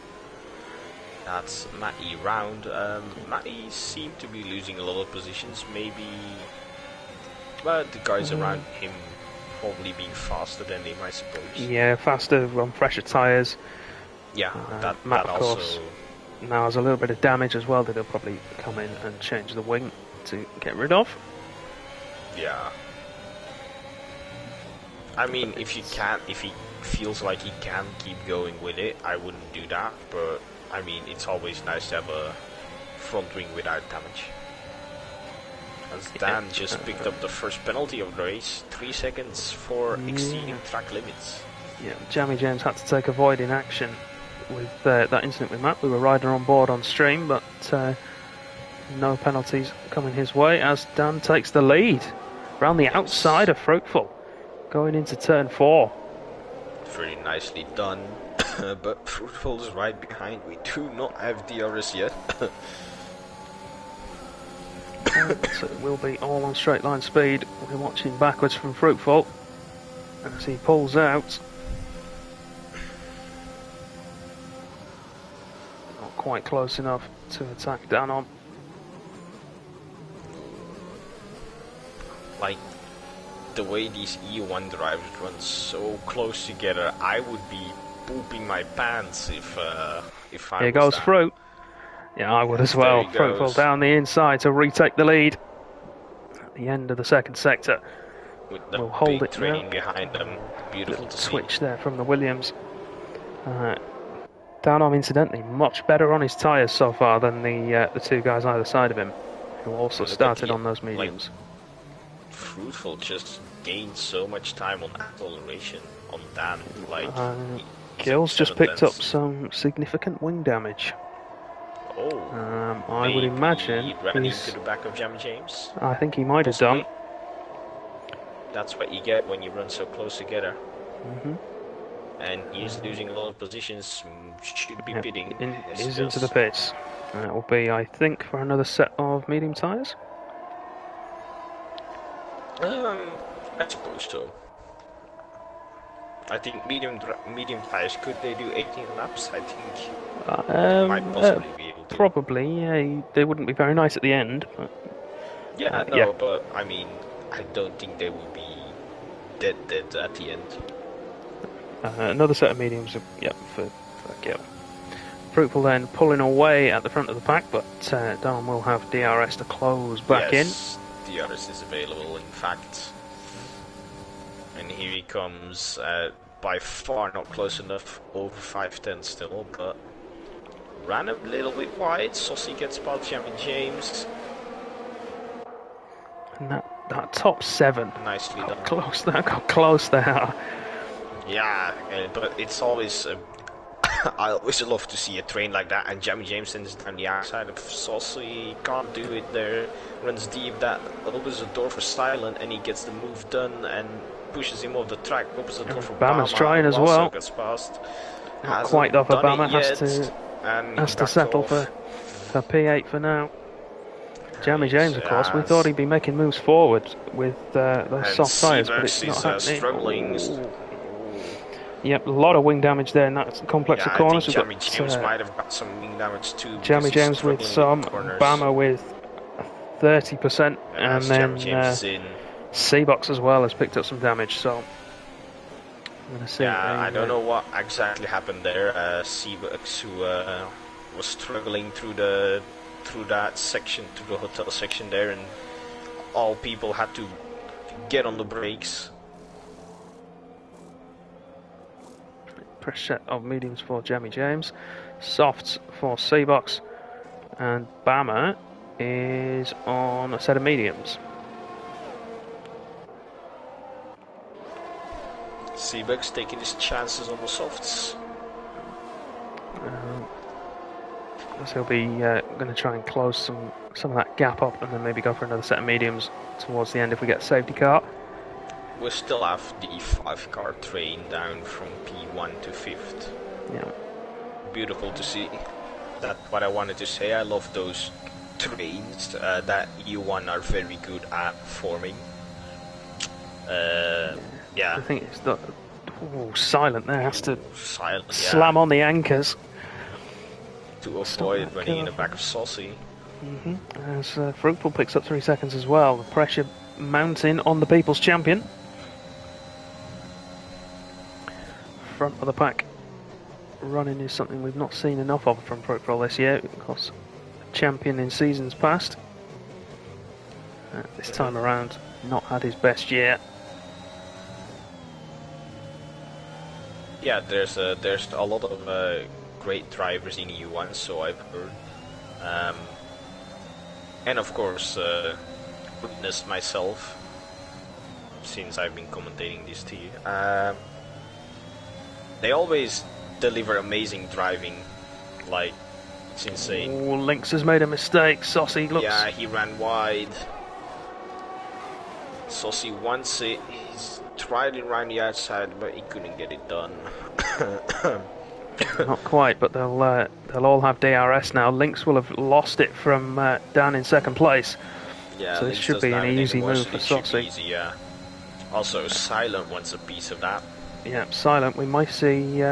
That's Matty round. Matty seemed to be losing a lot of positions, maybe, but the guys around him probably being faster than him, I suppose. Yeah, faster on fresher tyres. Yeah, Matt, that of course, now has a little bit of damage as well that he'll probably come in and change the wing to get rid of. Yeah. I mean, if he feels like he can keep going with it, I wouldn't do that, but I mean, it's always nice to have a front wing without damage. As Dan just picked up the first penalty of the race, 3 seconds for exceeding track limits. Yeah, Jamie James had to take a void in action with that incident with Matt. We were riding on board on stream, but No penalties coming his way as Dan takes the lead. Round the outside of Fruitful, going into turn 4. Pretty nicely done. But Fruitful is right behind. We do not have DRS yet. So it will be all on straight line speed. We're watching backwards from Fruitful as he pulls out. Not quite close enough to attack Dan on. Like, the way these EU1 drivers run so close together, I would be pooping my pants if I Here was goes that. Fruit. Yeah, I would as well. There he Fruitful goes. down the inside to retake the lead at the end of the second sector. With the We'll hold big it train now. behind them. Beautiful Little to see. switch there from the Williams. Danom, incidentally, much better on his tyres so far than the two guys either side of him, who also Look at started the, on those mediums. Fruitful just gained so much time on acceleration on Dan. Like, Gill's just 7 picked up tenths. some significant wing damage. Oh, I would maybe imagine he ran he's... into the back of Jamie James. I think he might have done. That's what you get when you run so close together. Mhm. And he's losing a lot of positions. Should be Yep, pitting. Is into the pits. It will be, I think, for another set of medium tyres. I suppose so. I think medium tires, could they do 18 laps? I think might possibly be able to. Probably, yeah. They wouldn't be very nice at the end, but Yeah, no, yeah. but I mean, I don't think they will be dead at the end. Another set of mediums, for Gill. Fruitful then pulling away at the front of the pack, but Darn will have DRS to close back in. Yes, DRS is available, in fact. And here he comes, by far not close enough, over 5'10" still, but ran a little bit wide. Saucy gets past Jamie James. And that top 7 Nicely done. got close there. Yeah, but it's always... I always love to see a train like that, and Jamie James sends down the outside of Saucy. Can't do it there. Runs deep, that opens the door for Silent, and he gets the move done and pushes him off the track. Opens the door for Bama's Bama, trying as who also well. gets past. Not Hasn't quite though for done Bama. it Has yet, and he to backed settle off. for P8 for now. Jamie James, of course, we Yes. thought he'd be making moves forward with those And soft tyres, but it's Seabucks not is happening. struggling. Ooh. Yep, a lot of wing damage there in that complex Yeah, of corners. I think We've Jamie James got might have got some wing damage too. because Jamie he's James with struggling some, corners. Bama with 30%, and as then Jamie James is in. Seabox as well has picked up some damage, so I'm going to see. Yeah, I don't know what exactly happened there. Seabucks, who was struggling through that section, through the hotel section there, and all people had to get on the brakes. Fresh set of mediums for Jamie James, softs for Seabox, and Bama is on a set of mediums. Seabucks taking his chances on the softs. So he'll be going to try and close some of that gap up, and then maybe go for another set of mediums towards the end if we get a safety car. We still have the 5-car train down from P1 to 5th. Yeah. Beautiful to see. That's what I wanted to say. I love those trains that EU1 are very good at forming. Yeah. I think it's not. Oh, Silent there has to Silent, yeah. slam on the anchors. To avoid running in the back of Saucy. As Fruitful picks up 3 seconds as well. The pressure mounting on the People's Champion. Front of the pack running is something we've not seen enough of from Fruitful this year. Of course, champion in seasons past. This time around, not had his best year. Yeah, there's a lot of great drivers in EU1, so I've heard. And of course, witnessed myself since I've been commentating this to you. They always deliver amazing driving, like It's insane. Oh, Lynx has made a mistake. Saucy looks... Yeah, he ran wide. Saucy wants it. He's tried it around the outside, but he couldn't get it done. Not quite, but they'll all have DRS now. Lynx will have lost it from Dan in second place. Yeah, so this Lynx should be an easy move for Saucy. Easy, yeah. Also, Silent wants a piece of that. Yeah, Silent. We might see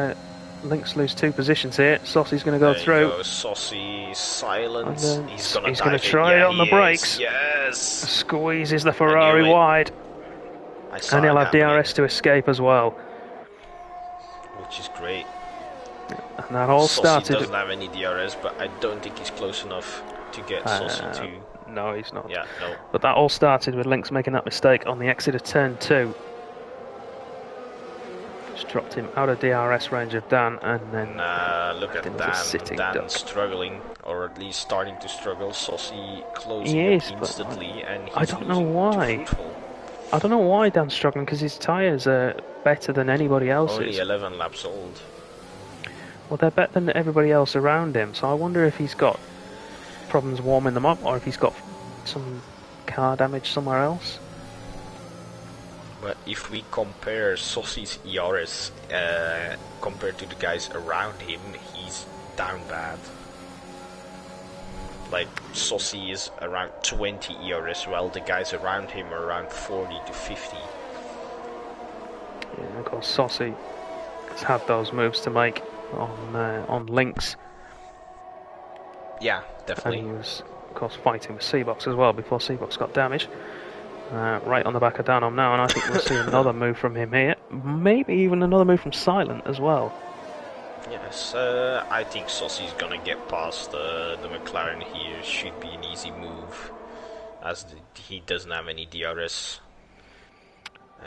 Lynx lose 2 positions here. Saucy's going to go through. Saucy, Silent. He's going to try it on the brakes. Yes. Squeezes the Ferrari wide. And he'll have DRS to escape as well. Which is great. And that all started... doesn't have any DRS, but I don't think he's close enough to get Saucy to... No, he's not. Yeah, no. But that all started with Lynx making that mistake on the exit of turn 2. Just dropped him out of DRS range of Dan, and then... look at Dan. Dan's struggling, or at least starting to struggle. Saucy closing instantly, and he's I don't know why. I don't know why Dan's struggling, because his tyres are better than anybody else's. Only 11 laps old. Well, they're better than everybody else around him, so I wonder if he's got problems warming them up, or if he's got some car damage somewhere else. But if we compare Saucy's ERS compared to the guys around him, he's down bad. Like, Saucy is around 20 ERS, while the guys around him are around 40 to 50. Yeah, of course, Saucy has had those moves to make on Lynx. Yeah, definitely. And he was, of course, fighting with Seabox as well before Seabox got damaged. Right on the back of Danom now, and I think we'll see another move from him here. Maybe even another move from Silent as well. Yes, I think Saucy's gonna get past the McLaren here. Should be an easy move, as he doesn't have any DRS.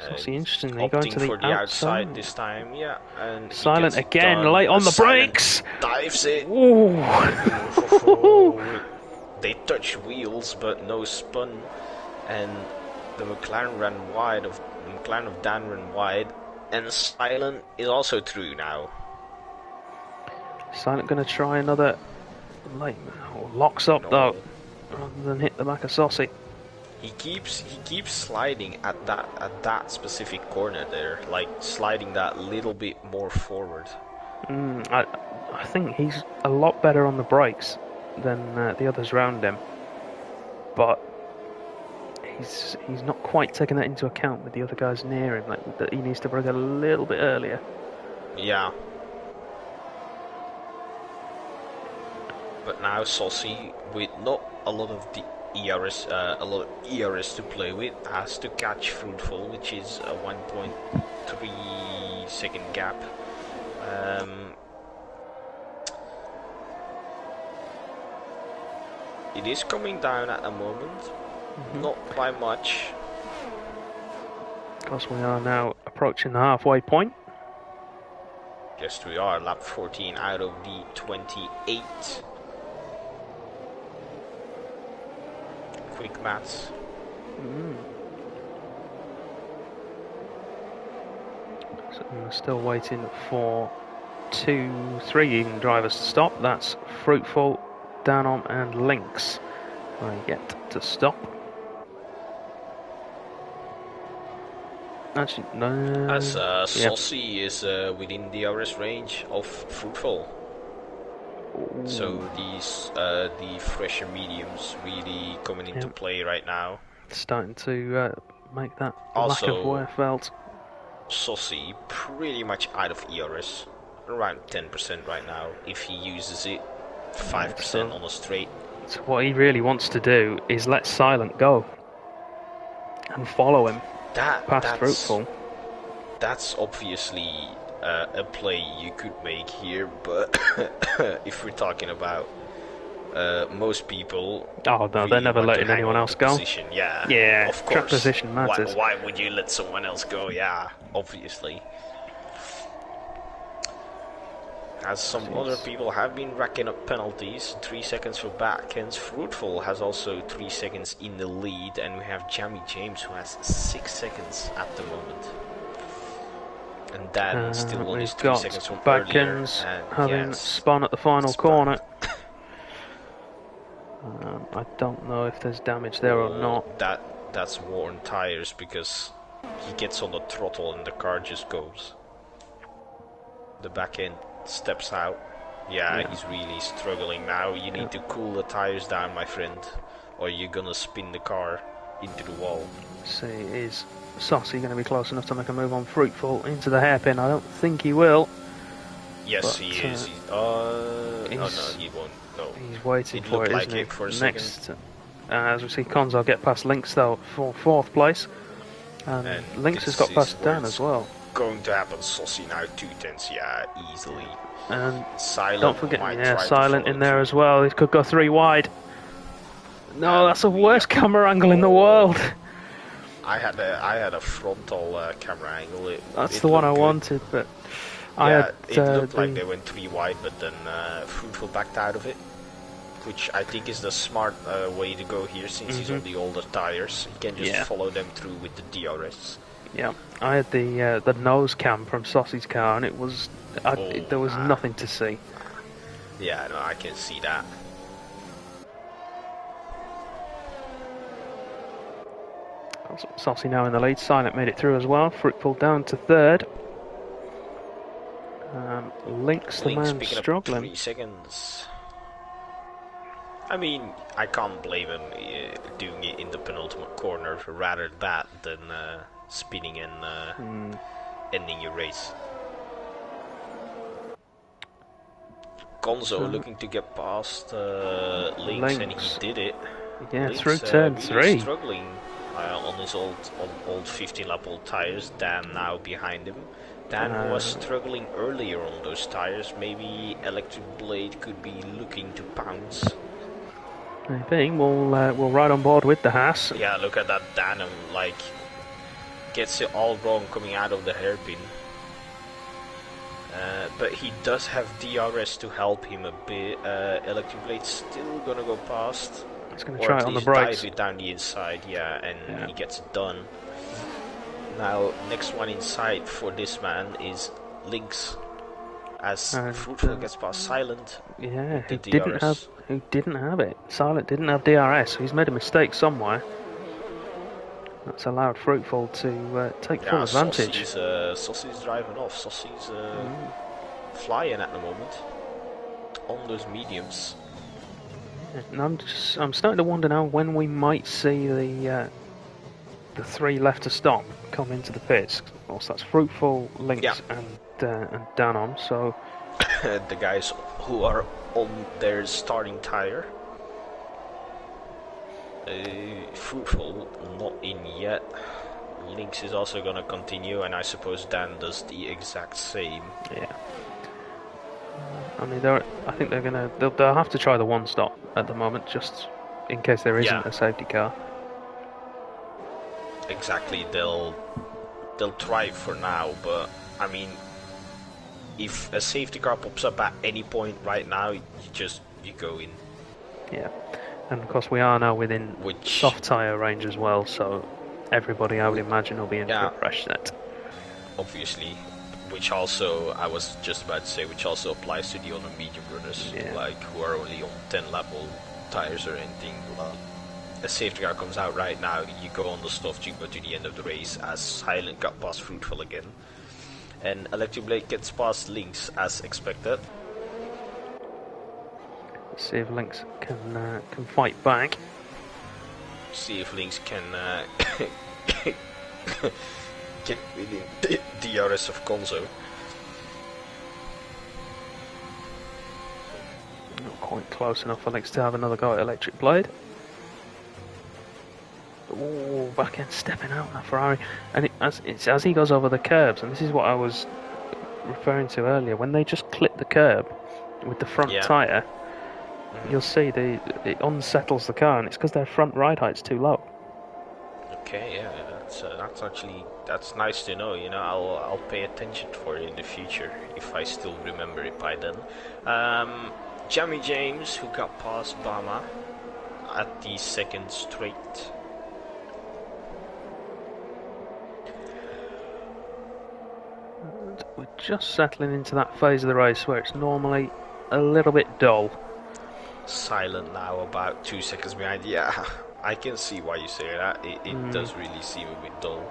Saucy, interestingly, going to the outside this time, yeah. And Silent again, light on the brakes! Dives it! Ooh. They touch wheels, but no spun. And the McLaren ran wide, the McLaren of Dan ran wide. And Silent is also through now. Silent going to try another locks up though, rather than hit the back of Saucy. He keeps sliding at that specific corner there, like sliding that little bit more forward. I think he's a lot better on the brakes than the others around him, but he's not quite taking that into account with the other guys near him. Like that, he needs to brake a little bit earlier. Yeah. But now Saucy, with not a lot of ERS to play with, has to catch Fruitful, which is a 1.3 second gap. It is coming down at the moment, not by much. Because we are now approaching the halfway point. Yes, we are. Lap 14 out of the 28. Quick maths. So we're still waiting for 3 even drivers to stop. That's Fruitful, Danom and Lynx. I get to stop. Actually, no. As Saucy is within the DRS range of Fruitful. Ooh. So these the fresher mediums really coming into play right now. It's starting to make that also, lack of wear felt. Saucy pretty much out of ERS, around 10% right now. If he uses it, 5% on a straight. So what he really wants to do is let Silent go and follow him past Fruitful. That's obviously a play you could make here, but if we're talking about most people, oh no, they're never letting anyone else go. Yeah, of course. Track position matters. Why would you let someone else go? Yeah, obviously. As some other people have been racking up penalties, 3 seconds for backends. Fruitful has also 3 seconds in the lead, and we have Jamie James who has 6 seconds at the moment. And Dan still on his 3 seconds from Backends having spun at the final corner. I don't know if there's damage there or not. That's worn tires because he gets on the throttle and the car just goes. The back end steps out. Yeah, he's really struggling now. You need to cool the tires down, my friend, or you're gonna spin the car into the wall. See, is Saucy going to be close enough to make a move on Fruitful into the hairpin? I don't think he will. Yes, he is. Oh no, he won't. No. He's waiting for it, like isn't he? for a Next, second. As we see Konzo get past Lynx though for 4th place. And Lynx has got past Dan as well. Going to happen, Saucy now 2/10, yeah, easily. And Silent, don't forget, Silent in there as well. He could go 3 wide. No, that's the worst camera angle in the world. I had a frontal camera angle. That's it the one I good. wanted, but it looked like they went 3 wide, but then Fruitful backed out of it, which I think is the smart way to go here, since he's on the older tires. He can just follow them through with the DRS. Yeah, I had the nose cam from Saucy's car, and it was there was nothing to see. Yeah, no, I can see that. Saucy now in the lead. Silent made it through as well. Fruitful down to 3rd. Lynx, the man struggling. 3 seconds. I mean, I can't blame him doing it in the penultimate corner, rather that than spinning and ending your race. Konzo looking to get past Lynx, and he did it. Yeah, Lynx, through turn 3. Struggling on his old 15-lap old tires. Dan now behind him. Dan was struggling earlier on those tires. Maybe Electric Blade could be looking to pounce. Maybe we'll ride on board with the Haas. Yeah, look at that. Dan gets it all wrong coming out of the hairpin. But he does have DRS to help him a bit. Electric Blade's still gonna go past. He's gonna try it on the brakes. Dive it down the inside, and he gets it done. Now, next one inside for this man is Lynx, as Fruitful gets past Silent. Yeah, who didn't have it. Silent didn't have DRS, so he's made a mistake somewhere. That's allowed Fruitful to take full advantage. Saucy's driving off. Saucy's flying at the moment on those mediums. And I'm starting to wonder now when we might see the 3 left to stop come into the pits. Also, that's Fruitful, Lynx, and Danon. So the guys who are on their starting tire. Fruitful not in yet. Lynx is also gonna continue, and I suppose Dan does the exact same. Yeah. I mean, I think they'll have to try the 1 stop at the moment, just in case there isn't a safety car. Exactly, they'll try it for now, but I mean, if a safety car pops up at any point right now, you go in. Yeah, and of course we are now within soft tyre range as well, so everybody I would imagine will be in for a fresh set. Obviously, which also, I was just about to say, which also applies to the other medium runners, like who are only on 10-lap old tires or anything. A safety car comes out right now, you go on the stuff, you go to the end of the race, as Silent got past Fruitful again. And Electric Blade gets past Lynx as expected. Let's see if Lynx can fight back. See if Lynx can get within the DRS of Konzo. Not quite close enough for Lynx to have another go at Electric Blade. Oh, back end stepping out now, Ferrari. And as he goes over the curbs, and this is what I was referring to earlier, when they just clip the curb with the front tyre, you'll see it unsettles the car, and it's because their front ride height's too low. Okay, yeah, that's nice to know. You know, I'll pay attention for it in the future if I still remember it by then. Jamie James, who got past Bama at the 2nd straight. And we're just settling into that phase of the race where it's normally a little bit dull. silent now, about 2 seconds behind. Yeah, I can see why you say that. It does really seem a bit dull.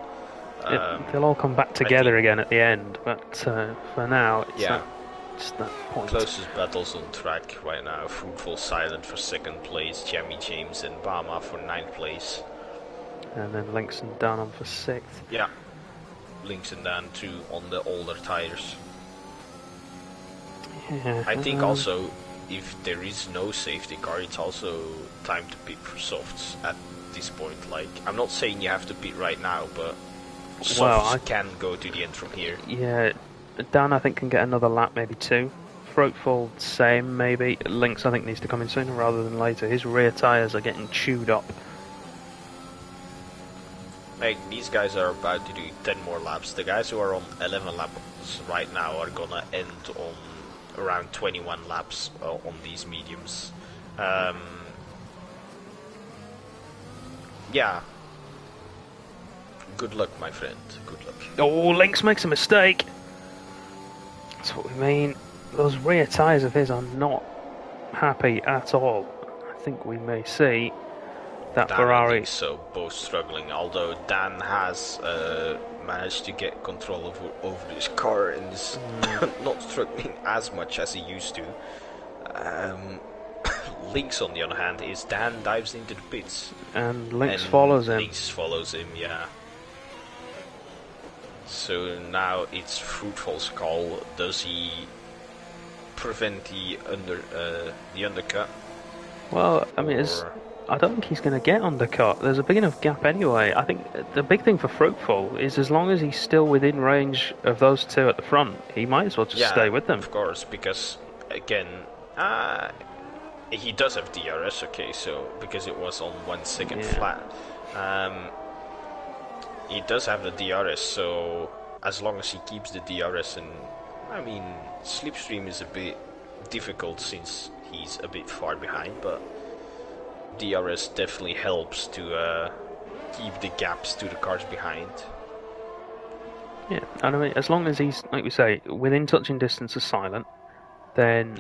They'll all come back together again at the end, but for now, it's yeah. just that point. Closest battles on track right now. Fruitful Silent for 2nd place, Jamie James and Bama for 9th place. And then Lynx and Dan on for 6th. Yeah, Lynx and Dan too on the older tires. Yeah, I think also, if there is no safety car, it's also time to pit for softs at this point. Like, I'm not saying you have to pit right now, but softs can go to the end from here. Yeah, Dan I think can get another lap, maybe 2. Fruitful, same maybe. Lynx I think needs to come in sooner rather than later. His rear tyres are getting chewed up. Like, these guys are about to do 10 more laps. The guys who are on 11 laps right now are gonna end on around 21 laps on these mediums. Yeah. Good luck, my friend. Good luck. Oh, Lynx makes a mistake. That's what we mean. Those rear tyres of his are not happy at all. I think we may see that Dan, Ferrari. I think so, both struggling. Although Dan has managed to get control over his car and is not struggling as much as he used to. Lynx, on the other hand, is Dan dives into the pits. And Lynx follows him. Lynx follows him, yeah. So now it's Fruitful's call. Does he prevent the undercut? Well, I mean, I don't think he's going to get undercut. There's a big enough gap anyway. I think the big thing for Fruitful is as long as he's still within range of those two at the front, he might as well just stay with them. Of course, because again, he does have DRS. Okay, so because it was on 1 second flat, he does have the DRS. So as long as he keeps the DRS, and I mean, slipstream is a bit difficult since he's a bit far behind, but DRS definitely helps to keep the gaps to the cars behind. Yeah, and I mean, as long as he's, like we say, within touching distance of Silent, then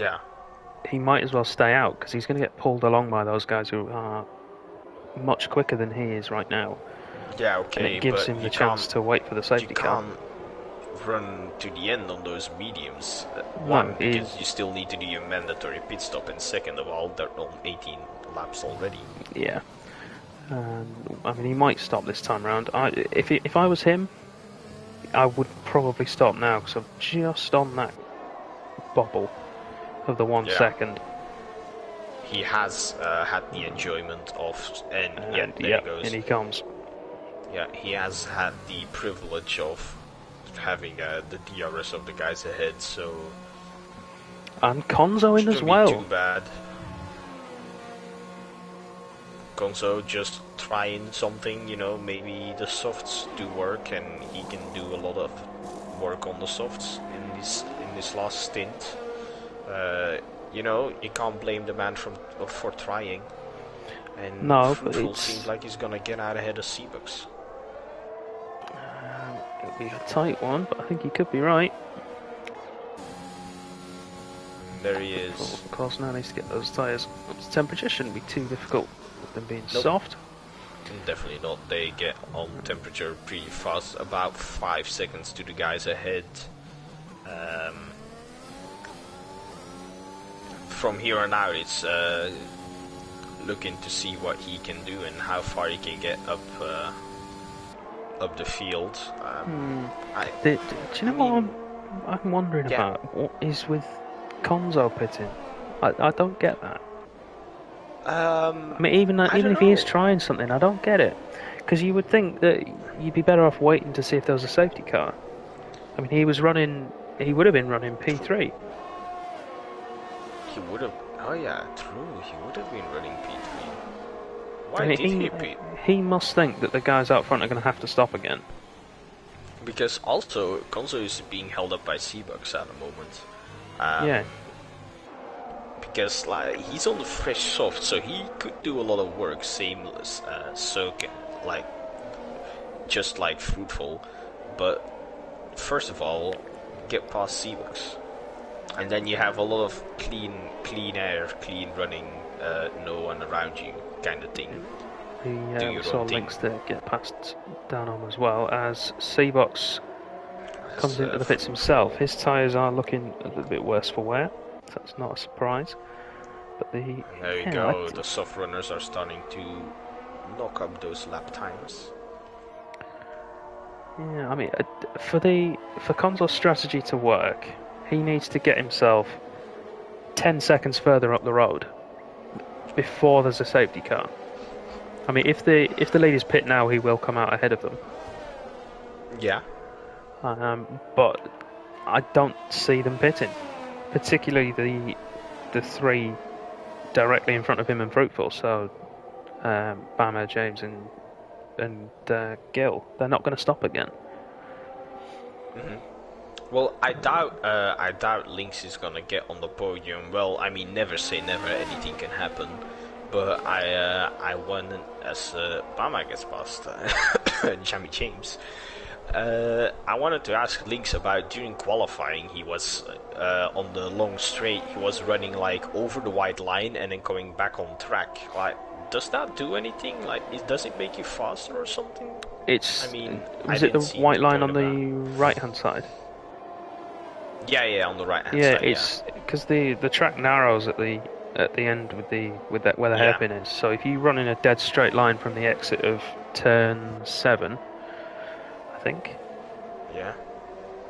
he might as well stay out, because he's going to get pulled along by those guys who are much quicker than he is right now. Yeah, okay, and it gives him the chance to wait for the safety car. You can't run to the end on those mediums. One, because you still need to do your mandatory pit stop, and second of all, they're on 18 laps already. Yeah. I mean, he might stop this time round. If I was him, I would probably stop now, because I'm just on that bubble of the 1 second. He has had the enjoyment of, and there he goes. And he comes. Yeah, he has had the privilege of having the DRS of the guys ahead, so... And Konzo in as well. Too bad. Konzo just trying something, you know, maybe the softs do work, and he can do a lot of work on the softs in this last stint. You know, you can't blame the man for trying. And no, Fruitful seems like he's gonna get out ahead of Seabucks. It'll be a tight one, but I think he could be right. There he is. Of course, now needs to get those tyres up to temperature. Shouldn't be too difficult with them being soft. Definitely not. They get on temperature pretty fast, about 5 seconds to the guys ahead. From here on out, it's looking to see what he can do and how far he can get up the field. Do you know what I'm wondering about? What is with Konzo pitting? I don't get that. I mean, even if he is trying something, I don't get it. Because you would think that you'd be better off waiting to see if there was a safety car. I mean, he would have been running P3. He would have. Oh yeah, true. He would have been running P3. Why did he pit? He must think that the guys out front are going to have to stop again. Because also, Konzo is being held up by Seabucks at the moment. Yeah. Because he's on the fresh soft, so he could do a lot of work seamless, just like Fruitful. But first of all, get past Seabucks. And then you have a lot of clean air, clean running, no one around you kind of thing. We saw Links to get past Danom as well as Seabox comes into the pits himself. His tyres are looking a little bit worse for wear, so that's not a surprise. But there you go, the soft runners are starting to knock up those lap times. Yeah, I mean, for Consor's strategy to work, he needs to get himself 10 seconds further up the road before there's a safety car. I mean, if the lead is pit now, he will come out ahead of them. Yeah. But I don't see them pitting, particularly the three directly in front of him and Fruitful. So, Bama, James, and Gill, they're not going to stop again. Well, I doubt Lynx is gonna get on the podium. Well, I mean, never say never. Anything can happen. But I want, as Bama gets past Jamie James. I wanted to ask Lynx about during qualifying. He was on the long straight. He was running like over the white line and then coming back on track. Like, does that do anything? Like, does it make you faster or something? Was it the white line on the right hand side? Yeah, on the right hand side. Yeah, it's because the track narrows at the end with that where the hairpin is. So if you run in a dead straight line from the exit of turn 7, I think. Yeah.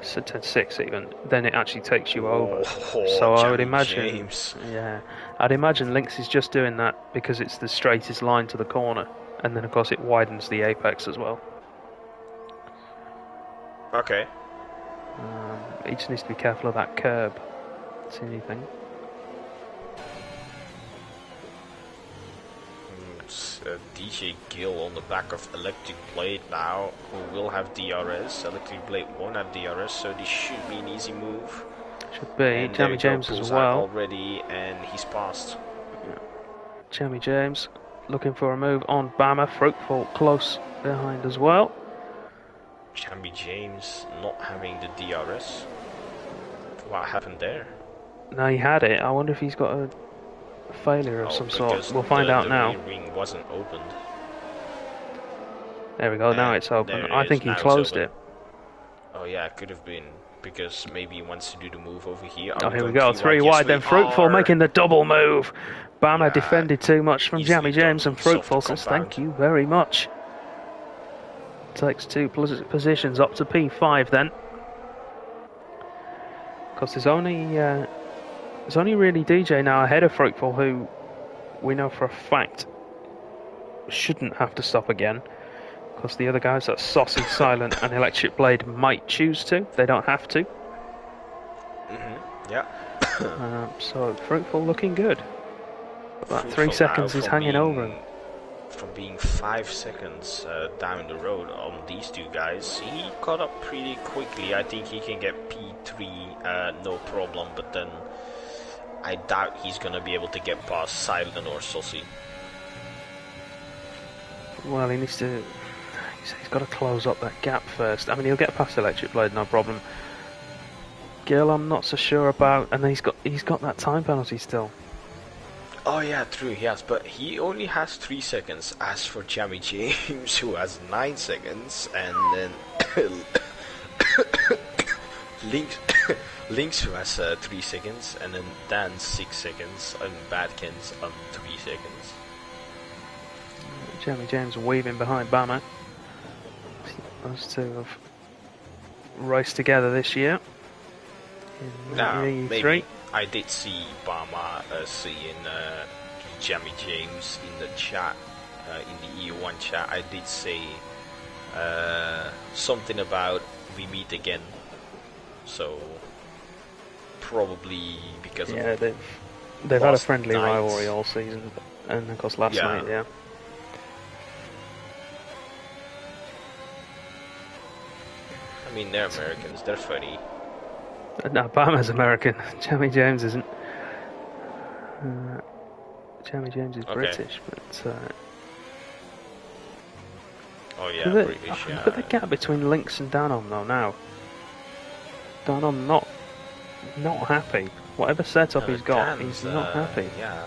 So turn 6 even, then it actually takes you over. So I would imagine. James. Yeah, I'd imagine Lynx is just doing that because it's the straightest line to the corner, and then of course it widens the apex as well. Okay. He just needs to be careful of that curb. See anything? DJ Gill on the back of Electric Blade now, who will have DRS. Electric Blade won't have DRS, so this should be an easy move. Should be. Jamie James as well. Already, and he's passed. Yeah. Jamie James looking for a move on Bama. Fruitful close behind as well. Jamie James not having the DRS. What happened there? No, he had it. I wonder if he's got a failure of some sort. We'll find out now. The ring wasn't opened. There we go. Now it's open. I think he closed it. Oh yeah, it could have been because maybe he wants to do the move over here. Oh, here we go. 3 wide, then Fruitful making the double move. Bama defended too much from Jamie James, and Fruitful says thank you very much. Takes 2 positions up to P5 then. Because there's only really DJ now ahead of Fruitful, who we know for a fact shouldn't have to stop again. Because the other guys, that's Saucy, Silent and Electric Blade, might choose to. They don't have to. Yeah. So Fruitful looking good. About 3 seconds is hanging over him. From being 5 seconds down the road on these 2 guys, he caught up pretty quickly. I think he can get P3 no problem, but then I doubt he's gonna be able to get past Silent or Saucy. Well, he needs to. He's got to close up that gap first. I mean, he'll get past Electric Blade, no problem. Gill, I'm not so sure about, and then he's got that time penalty still. Oh yeah, true, he has, but he only has 3 seconds. As for Jamie James, who has 9 seconds, and then Lynx who has 3 seconds, and then Dan 6 seconds, and Badkins 3 seconds. Jamie James weaving behind Bama. Those 2 have raced together this year. Now, maybe I did see Bama seeing Jamie James in the chat, in the EU1 chat. I did say something about we meet again. So probably because of they've had a friendly rivalry all season, and of course last night, yeah. I mean, they're Americans, they're funny. No, Bama's American. Jamie James isn't. Jamie James is British, but. Oh yeah, British. Look at the gap between Lynx and Danom though now. Danom not not happy. Whatever setup he's got, Dan's, he's not happy. Yeah,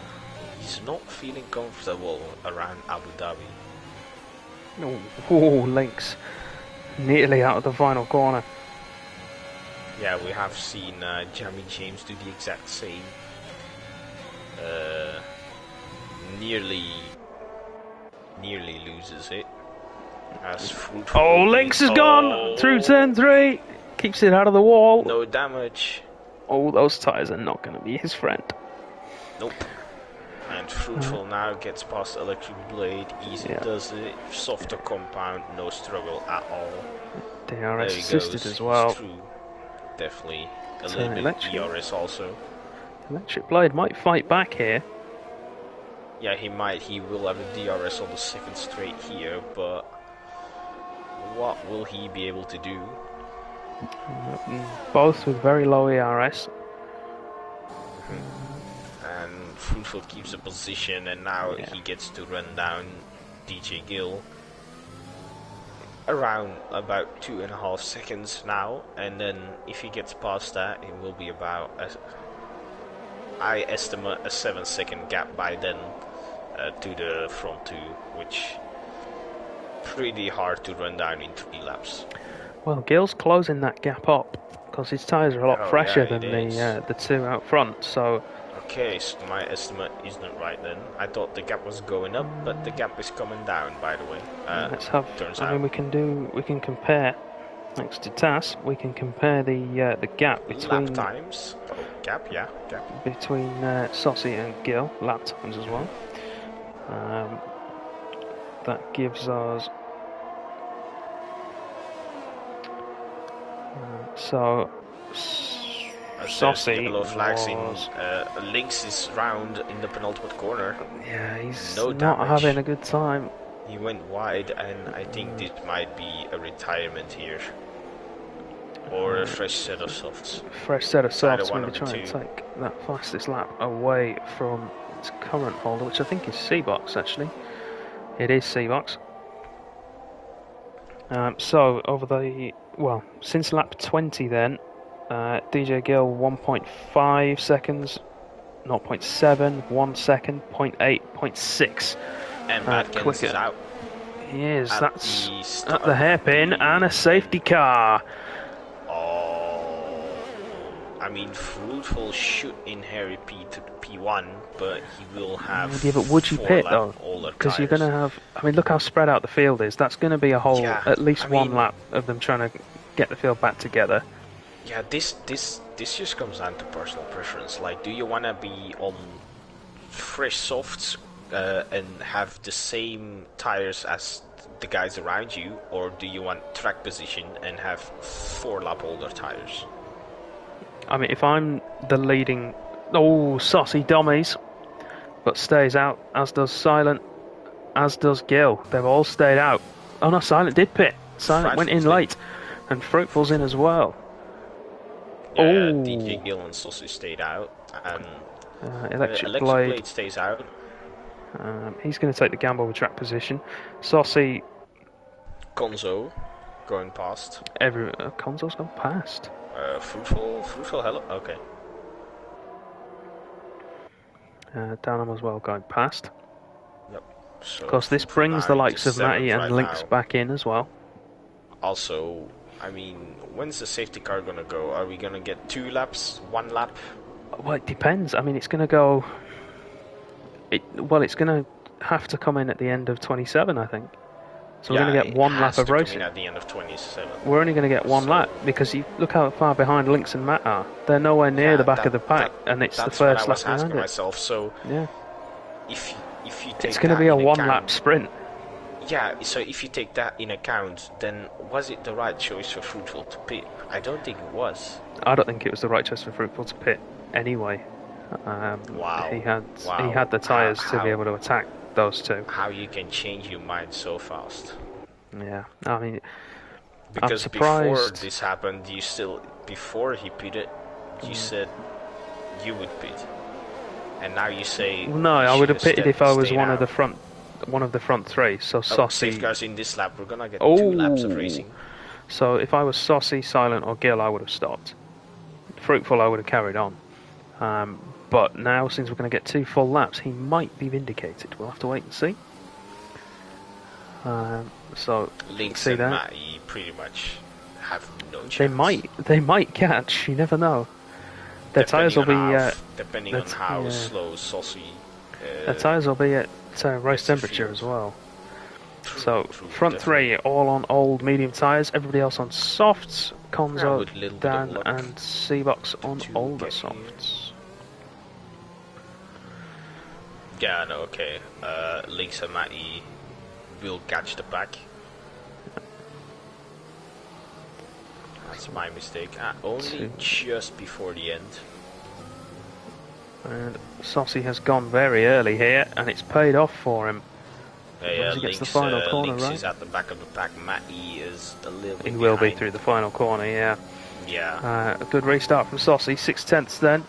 he's not feeling comfortable around Abu Dhabi. Oh, Lynx nearly out of the final corner. Yeah, we have seen Jamie James do the exact same. Nearly loses it. As Fruitful. Oh, Lynx is gone through turn 3. Keeps it out of the wall. No damage. Oh, those tyres are not going to be his friend. Nope. And Fruitful now gets past Electric Blade. Easy does it. Softer compound, no struggle at all. DRS assisted as well. True. Definitely a little bit DRS also. Electric Blade might fight back here. Yeah, he might. He will have a DRS on the second straight here, but what will he be able to do? Both with very low ERS. And Fruitful keeps the position, and now he gets to run down DJ Gill around about 2.5 seconds now, and then if he gets past that, it will be about, I estimate, a 7-second gap by then to the front two, which pretty hard to run down in 3 laps. Well, Gill's closing that gap up because his tyres are a lot fresher than the two out front. So okay, so my estimate isn't right then. I thought the gap was going up, but the gap is coming down. By the way, let's have. I mean, we can compare. Next to TAS, we can compare the gap between lap times. Oh, gap between Saucy and Gill, lap times as well. That gives us. So Saucy yellow flags in Lynx is round in the penultimate corner. Yeah, he's not having a good time. He went wide, and I think this might be a retirement here. Or a fresh set of softs. Fresh set of softs when we try and take that fastest lap away from its current holder, which I think is C-Box actually. It is C-Box. So over since lap 20 then, DJ Gill 1.5 seconds, 0.7, 1 second, 0.8, 0.6. And Matkins is out. He is, that's at the hairpin and a safety car. Oh, I mean, Fruitful should inherit P1, but he will have. Yeah, but would you pit though? Because you're going to have. I mean, look how spread out the field is. That's going to be a whole, at least one lap of them trying to get the field back together. Yeah, this just comes down to personal preference. Like, do you want to be on fresh softs and have the same tires as the guys around you, or do you want track position and have 4 lap older tires? I mean, if I'm the leading... Oh, Saucy dummies. But stays out, as does Silent, as does Gill. They've all stayed out. Oh no, Silent did pit. Silent went in late. And Fruitful's in as well. Yeah, DJ Gill and Saucy stayed out. And Electric Blade stays out. He's going to take the gamble with track position. Saucy... Konzo going past. Konzo's gone past. Fruitful, hello. Okay. Downham as well going past. Yep. So of course, this brings the likes of Matty and Lynx back in as well. Also, I mean, when's the safety car going to go? Are we going to get 2 laps, 1 lap? Well, it depends. I mean, it's going to go... it's going to have to come in at the end of 27, I think. So we're going to get 1 lap of racing. At the end of 27. We're only going to get 1 lap because you look how far behind Lynx and Matt are. They're nowhere near the back of the pack, and it's the first lap behind it. Myself. So yeah, if you take it's going to be a 1 lap sprint. Yeah, so if you take that in account, then was it the right choice for Fruitful to pit? I don't think it was. I don't think it was the right choice for Fruitful to pit anyway. Wow. He had the tyres to be able to attack those two. How you can change your mind so fast? Yeah, I mean, because I'm surprised. Before this happened, before he pitted, you said you would pit, and now you say. Well, no, I would have pitted if I was one of the front 3. So Saucy. Safeguards in this lap, we're gonna get 2 laps of racing. So if I was Saucy, Silent, or Gill, I would have stopped. Fruitful, I would have carried on. But now, since we're going to get 2 full laps, he might be vindicated. We'll have to wait and see. So Links see and that Matty pretty much have no chance. they might catch. You never know. Their tyres will be depending on how slow Saucy. Their tyres will be at race temperature as well. So front 3 all on old medium tyres. Everybody else on softs. Konzo, Dan, and Seabox on older softs. Yeah, no, okay. Links and Matty will catch the pack. That's my mistake. Only just before the end. And Saucy has gone very early here, and it's paid off for him. Yeah, he gets the final corner, Links right? is at the back of the pack. Matty is a little bit He will be behind. through the final corner, yeah. Yeah. A good restart from Saucy, 6/10 then.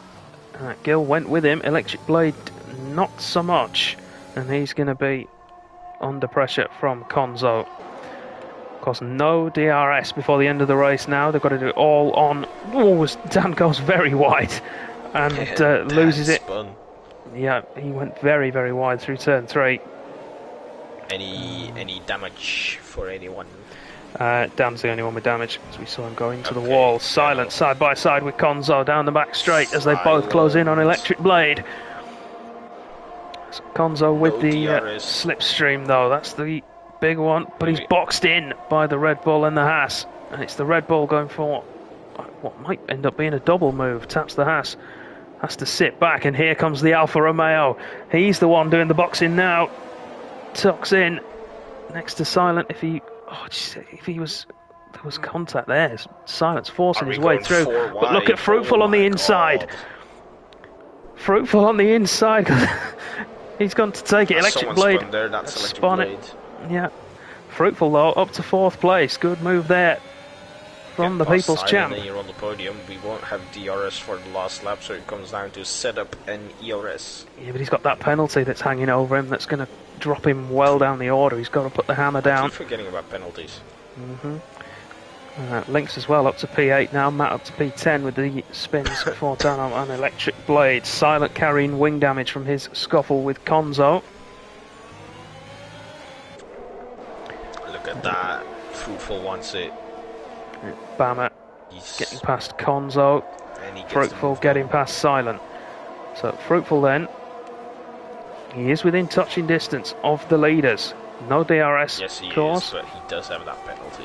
Gill went with him. Electric Blade, not so much. And he's going to be under pressure from Konzo. Of course, no DRS before the end of the race now. They've got to do it all on... Oh, Dan goes very wide and loses it. Spun. Yeah, he went very, very wide through turn 3. Any damage for anyone? Dan's the only one with damage, as we saw him go into the wall. Silent side by side with Konzo down the back straight as they both close in on Electric Blade. So Konzo with the slipstream though, that's the big one, but he's boxed in by the Red Bull and the Haas. And it's the Red Bull going for what might end up being a double move. Taps the Haas, has to sit back, and here comes the Alfa Romeo. He's the one doing the boxing now. Tucks in next to Silent. If he was, there was contact there. Silent's forcing his way through. But look at Fruitful on the inside. Fruitful on the inside. He's gone to take it. Electric Blade. Spun there, that's Electric Blade. Yeah. Fruitful though, up to 4th place. Good move there from the People's Champ. Here on the podium, we won't have DRS for the last lap, so it comes down to setup and ERS. Yeah, but he's got that penalty that's hanging over him. That's going to drop him well down the order. He's got to put the hammer down. I keep forgetting about penalties. Links as well up to P8 now. Matt up to P10 with the spins for Dan on Electric Blade. Silent carrying wing damage from his scuffle with Konzo. Look at that. Fruitful wants it. Bammer getting past Konzo. Fruitful getting past Silent. So Fruitful then, he is within touching distance of the leaders. No DRS, yes, he course. is, but he does have that penalty.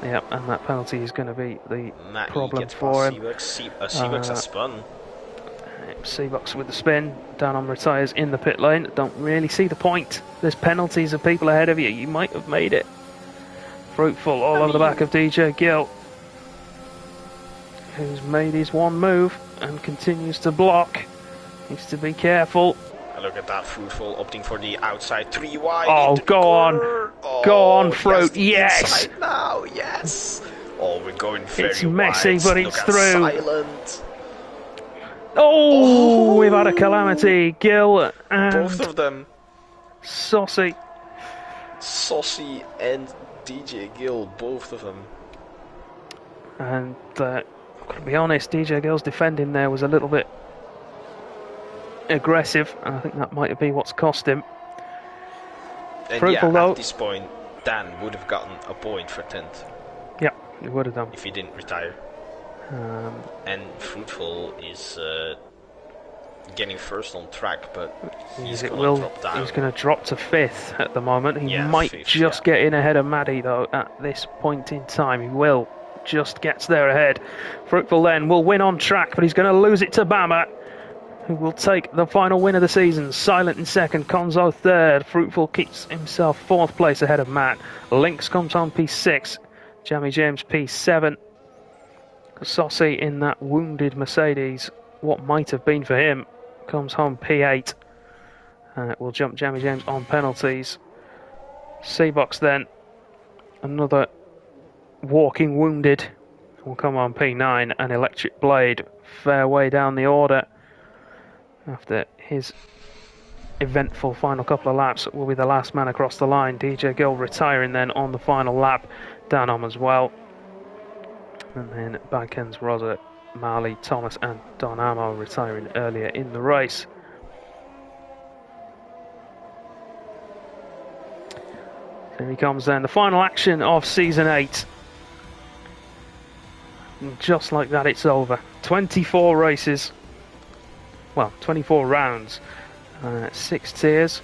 Yep, and that penalty is going to be the problem for him. Seabucks has spun. Seabucks with the spin. Dan on retires in the pit lane. Don't really see the point. There's penalties of people ahead of you. You might have made it. Fruitful all over the back of DJ Gill, who's made his one move and continues to block. Needs to be careful. Look at that, Fruitful opting for the outside 3 wide. Oh, go on. Go on, Fruit. Yes. Now, yes. Oh, we're going very It's messy, wide. but it's through. Silent. Oh, we've had a calamity. Gill and both of them. Saucy and DJ Gill, both of them. And I've got to be honest, DJ Gill's defending there was a little bit aggressive, and I think that might be what's cost him. And Fruitful, yeah, though, at this point, Dan would have gotten a point for 10th. Yeah, he would have done. If he didn't retire. And Fruitful is getting first on track, but he's going to drop down. He's going to drop to 5th at the moment. He might 5th, just get in ahead of Maddie, though, at this point in time. He will. Just gets there ahead. Fruitful then will win on track, but he's going to lose it to Bama, who will take the final win of the season. Silent in 2nd, Konzo 3rd. Fruitful keeps himself 4th place ahead of Matt. Links comes on P6. Jamie James P7. Saucy in that wounded Mercedes, what might have been for him, comes home P8. We'll jump Jamie James on penalties. Seabox then, another walking wounded, will come on P9. And Electric Blade, fair way down the order after his eventful final couple of laps, will be the last man across the line. DJ Gill retiring then on the final lap. Danom as well. And then back ends Rosa Marley, Thomas and Don Amo retiring earlier in the race. Here he comes then, the final action of Season 8. And just like that, it's over. 24 races. Well, 24 rounds. 6 tiers.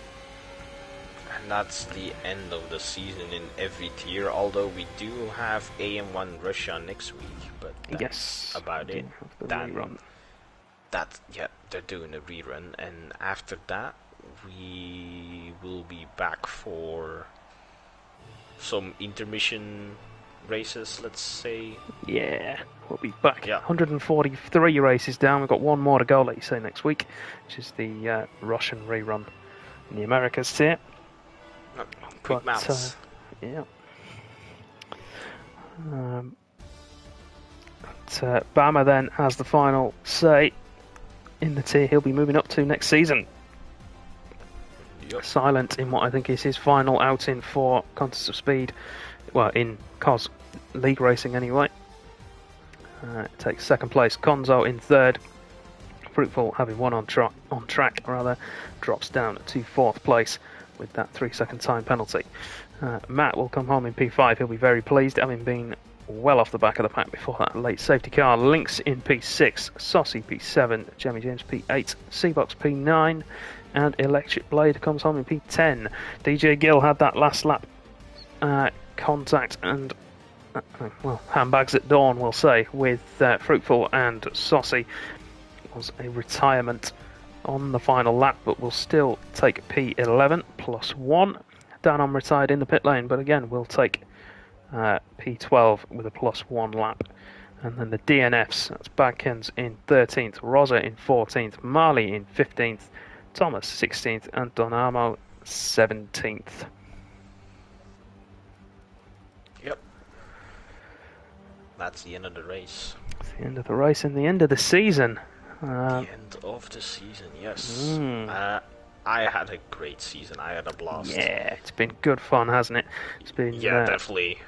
And that's the end of the season in every tier, although we do have AM1 Russia next week, but that's about it. Rerun. They're doing a rerun, and after that we will be back for some intermission races, let's say. Yeah, we'll be back. Yeah. 143 races down. We've got one more to go, like you say, next week, which is the Russian rerun in the Americas tier. Quick maths. Yeah. Bama then has the final say in the tier he'll be moving up to next season. Yep. Silent in what I think is his final outing for Contest of Speed, well, in COS League Racing anyway. Takes second place. Konzo in third. Fruitful, having won on track, drops down to fourth place with that 3-second time penalty. Matt will come home in P5. He'll be very pleased, having been well off the back of the pack before that late safety car. Lynx in P6, Saucy P7, Jamie James P8, Seabox P9, and Electric Blade comes home in P10. DJ Gill had that last lap contact and handbags at dawn, we'll say, with Fruitful and Saucy. It was a retirement on the final lap, but will still take P11 plus 1. Danon retired in the pit lane, but again we'll take P12 with a plus 1 lap. And then the DNFs, that's Bagkens in 13th, Rosa in 14th, Marley in 15th, Thomas 16th, and Donamo 17th. Yep. That's the end of the race. It's the end of the race and the end of the season. The end of the season, yes. I had a great season. I had a blast. Yeah, it's been good fun, hasn't it? It's been definitely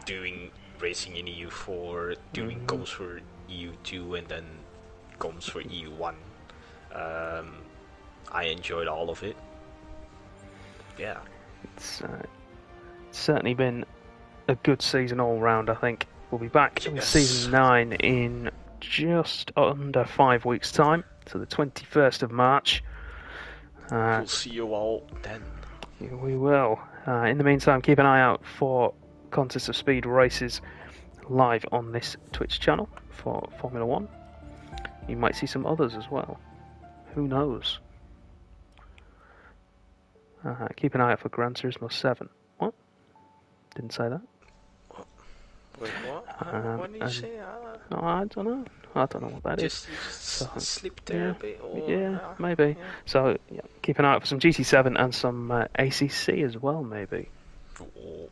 doing racing in EU4, doing comms for EU2, and then comms for EU1. I enjoyed all of it. Yeah, it's certainly been a good season all round. I think we'll be back in season 9 in just under 5 weeks' time, so the 21st of March. We'll see you all then. We will. In the meantime, keep an eye out for Contest of Speed races live on this Twitch channel for Formula 1. You might see some others as well. Who knows? Keep an eye out for Gran Turismo 7. What? Didn't say that. Wait, what? What did you say? I don't know. I don't know what that is. Just slipped there a bit. Or, maybe. Yeah. So keep an eye out for some GT7 and some ACC as well, maybe. Oh,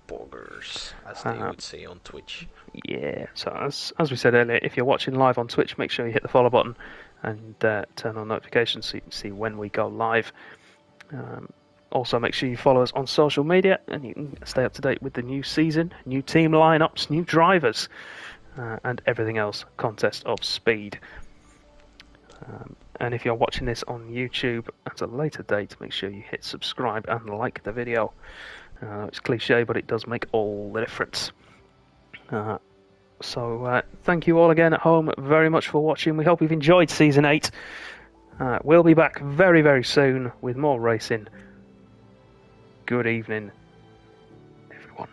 boggers, as they would say on Twitch. Yeah. So as we said earlier, if you're watching live on Twitch, make sure you hit the follow button and turn on notifications so you can see when we go live. Also, make sure you follow us on social media and you can stay up to date with the new season, new team lineups, new drivers, and everything else Contest of Speed. And if you're watching this on YouTube at a later date, make sure you hit subscribe and like the video. It's cliche, but it does make all the difference. So thank you all again at home very much for watching. We hope you've enjoyed Season 8. We'll be back very, very soon with more racing. Good evening, everyone.